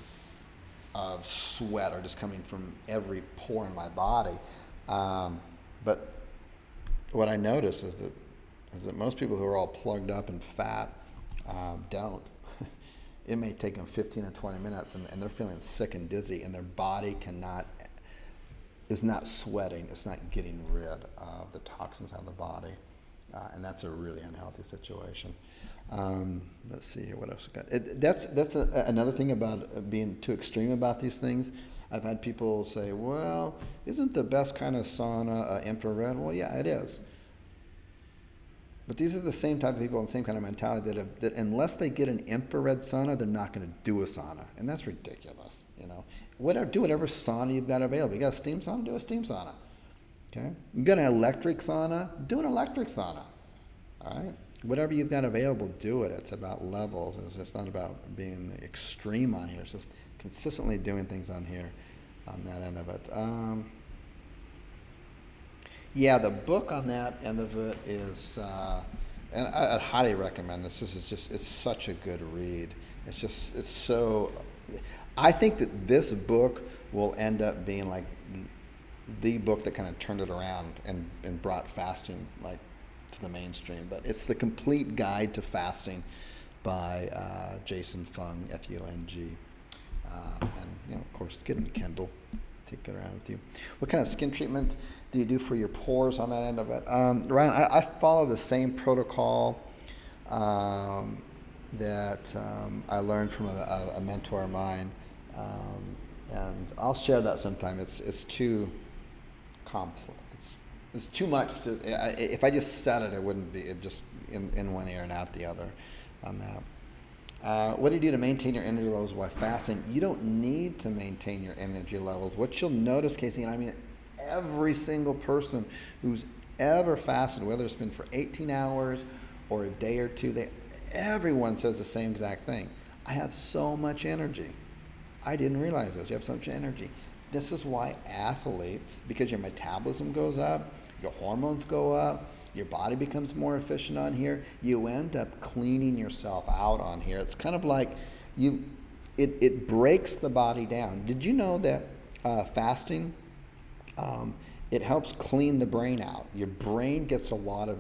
of sweat are just coming from every pore in my body. But what I notice is that most people who are all plugged up and fat don't. It may take them 15 or 20 minutes, and they're feeling sick and dizzy, and their body is not sweating. It's not getting rid of the toxins out of the body. And that's a really unhealthy situation. Let's see here, what else we got? That's another thing about being too extreme about these things. I've had people say, well, isn't the best kind of sauna infrared? Well, yeah, it is. But these are the same type of people and same kind of mentality that unless they get an infrared sauna, they're not going to do a sauna. And that's ridiculous, do whatever sauna you've got available. You got a steam sauna? Do a steam sauna. Okay? You got an electric sauna? Do an electric sauna. All right? Whatever you've got available, do it. It's about levels. It's not about being extreme on here. It's just consistently doing things on here, on that end of it. Yeah, the book on that end of it is, and I'd highly recommend this. It's such a good read. It's so I think that this book will end up being like the book that kind of turned it around and brought fasting like to the mainstream. But it's The Complete Guide to Fasting by Jason Fung, Fung. And of course, get in Kindle, take it around with you. What kind of skin treatment do you do for your pores on that end of it? Ryan, I follow the same protocol that I learned from a mentor of mine, and I'll share that sometime. It's too complex. It's too much to. If I just said it, it wouldn't be. It just in one ear and out the other, on that. What do you do to maintain your energy levels while fasting? You don't need to maintain your energy levels. What you'll notice, Casey, and I mean every single person who's ever fasted, whether it's been for 18 hours or a day or two, everyone says the same exact thing. I have so much energy. I didn't realize this. You have so much energy. This is why athletes, because your metabolism goes up, your hormones go up, your body becomes more efficient on here, you end up cleaning yourself out on here. It's kind of like it breaks the body down. Did you know that fasting, it helps clean the brain out? Your brain gets a lot of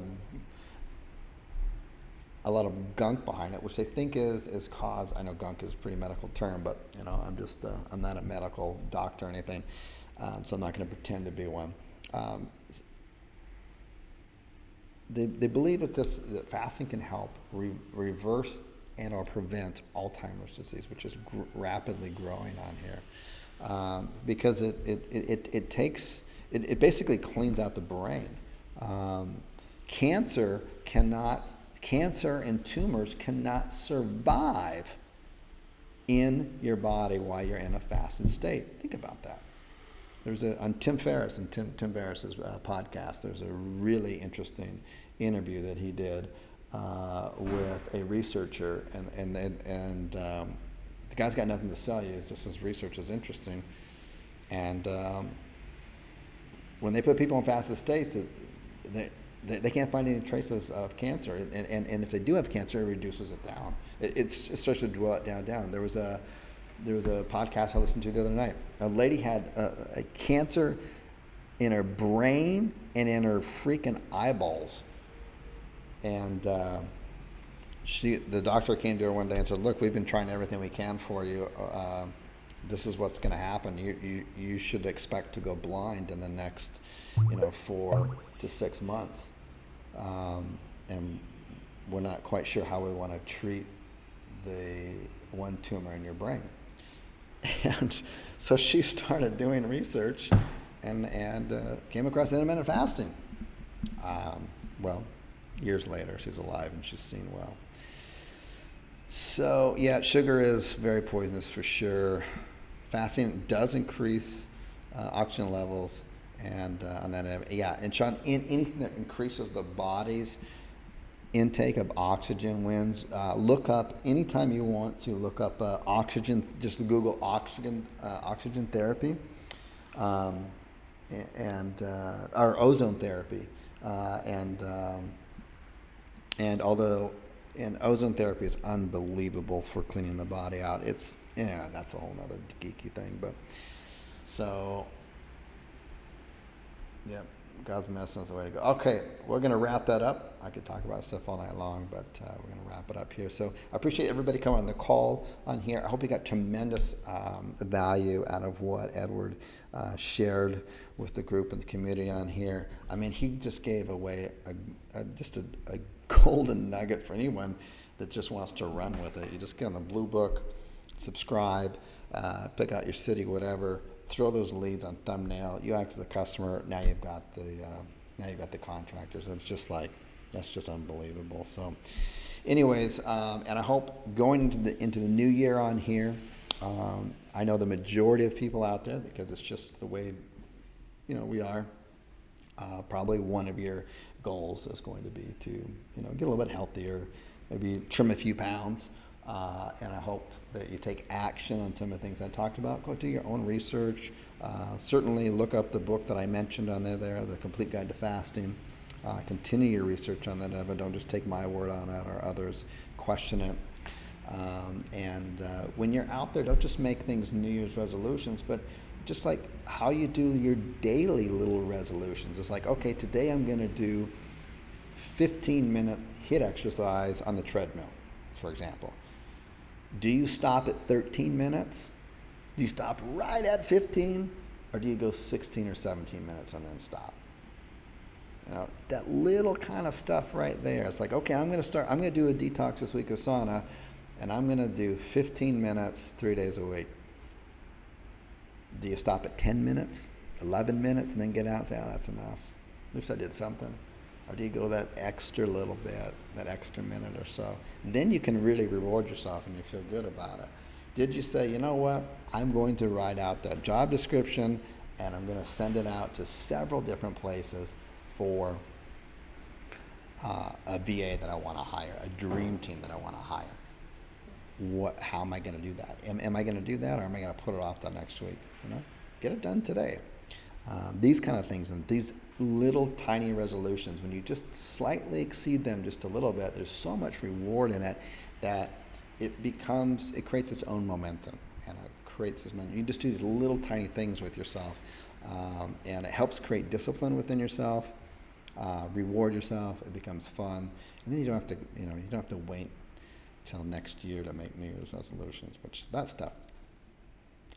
gunk behind it, which they think is caused. I know gunk is a pretty medical term, but I'm not a medical doctor or anything, so I'm not going to pretend to be one. They believe that fasting can help reverse and or prevent Alzheimer's disease, which is rapidly growing on here, because it basically cleans out the brain. Cancer and tumors cannot survive in your body while you're in a fasted state. Think about that. There's on Tim Ferriss and Tim Ferriss's podcast. There's a really interesting interview that he did with a researcher, and the guy's got nothing to sell you. It's just his research is interesting, and when they put people in fasted states, they can't find any traces of cancer, and if they do have cancer, it reduces it down. It starts to draw it down. There was a podcast I listened to the other night. A lady had a cancer in her brain and in her freaking eyeballs, and the doctor came to her one day and said, "Look, we've been trying everything we can for you. This is what's going to happen. You should expect to go blind in the next 4 to 6 months, and we're not quite sure how we want to treat the one tumor in your brain." And so she started doing research and came across intermittent fasting. Well, years later, she's alive and she's seen well. So yeah, sugar is very poisonous for sure. Fasting does increase oxygen levels, and on that, and Sean, anything that increases the body's intake of oxygen wins. Look up anytime you want to look up oxygen. Just Google oxygen therapy, or ozone therapy, and ozone therapy is unbelievable for cleaning the body out. That's a whole nother geeky thing, but so yeah. God's medicine is the way to go. Okay, we're going to wrap that up. I could talk about stuff all night long, but we're going to wrap it up here. So I appreciate everybody coming on the call on here. I hope you got tremendous value out of what Edward shared with the group and the community on here. I mean, he just gave away a golden nugget for anyone that just wants to run with it. You just get on the Blue Book, subscribe, pick out your city, whatever. Throw those leads on thumbnail. You act as the customer. Now you've got the contractors. It's just that's just unbelievable. So, anyways, and I hope going into the new year on here, I know the majority of people out there, because it's just the way we are. Probably one of your goals is going to be to get a little bit healthier, maybe trim a few pounds. And I hope that you take action on some of the things I talked about. Go do your own research. Certainly look up the book that I mentioned on there, The Complete Guide to Fasting. Continue your research on that, but don't just take my word on it or others. Question it. When you're out there, don't just make things New Year's resolutions, but just like how you do your daily little resolutions. It's like, okay, today I'm going to do 15-minute HIIT exercise on the treadmill, for example. Do you stop at 13 minutes? Do you stop right at 15? Or do you go 16 or 17 minutes and then stop? You know, that little kind of stuff right there. It's like, okay, I'm going to do a detox this week of sauna, and I'm going to do 15 minutes 3 days a week. Do you stop at 10 minutes, 11 minutes, and then get out and say, oh, that's enough? At least I did something. Or do you go that extra little bit, that extra minute or so? Then you can really reward yourself and you feel good about it. Did you say, you know what, I'm going to write out that job description and I'm going to send it out to several different places for a VA that I want to hire, a dream team that I want to hire? How am I going to do that? Am I going to do that, or am I going to put it off till next week? You know, get it done today. These kind of things, and these little tiny resolutions, when you just slightly exceed them just a little bit, there's so much reward in it that it creates its own momentum, and it creates this momentum. You just do these little tiny things with yourself, and it helps create discipline within yourself, reward yourself. It becomes fun, and then you don't have to wait till next year to make New Year's resolutions, which that stuff,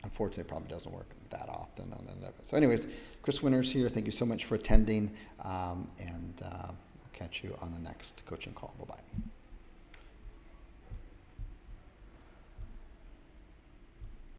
unfortunately, probably doesn't work that often on the end of it. So anyways, Chris Winters here. Thank you so much for attending, and we'll catch you on the next coaching call. Bye-bye.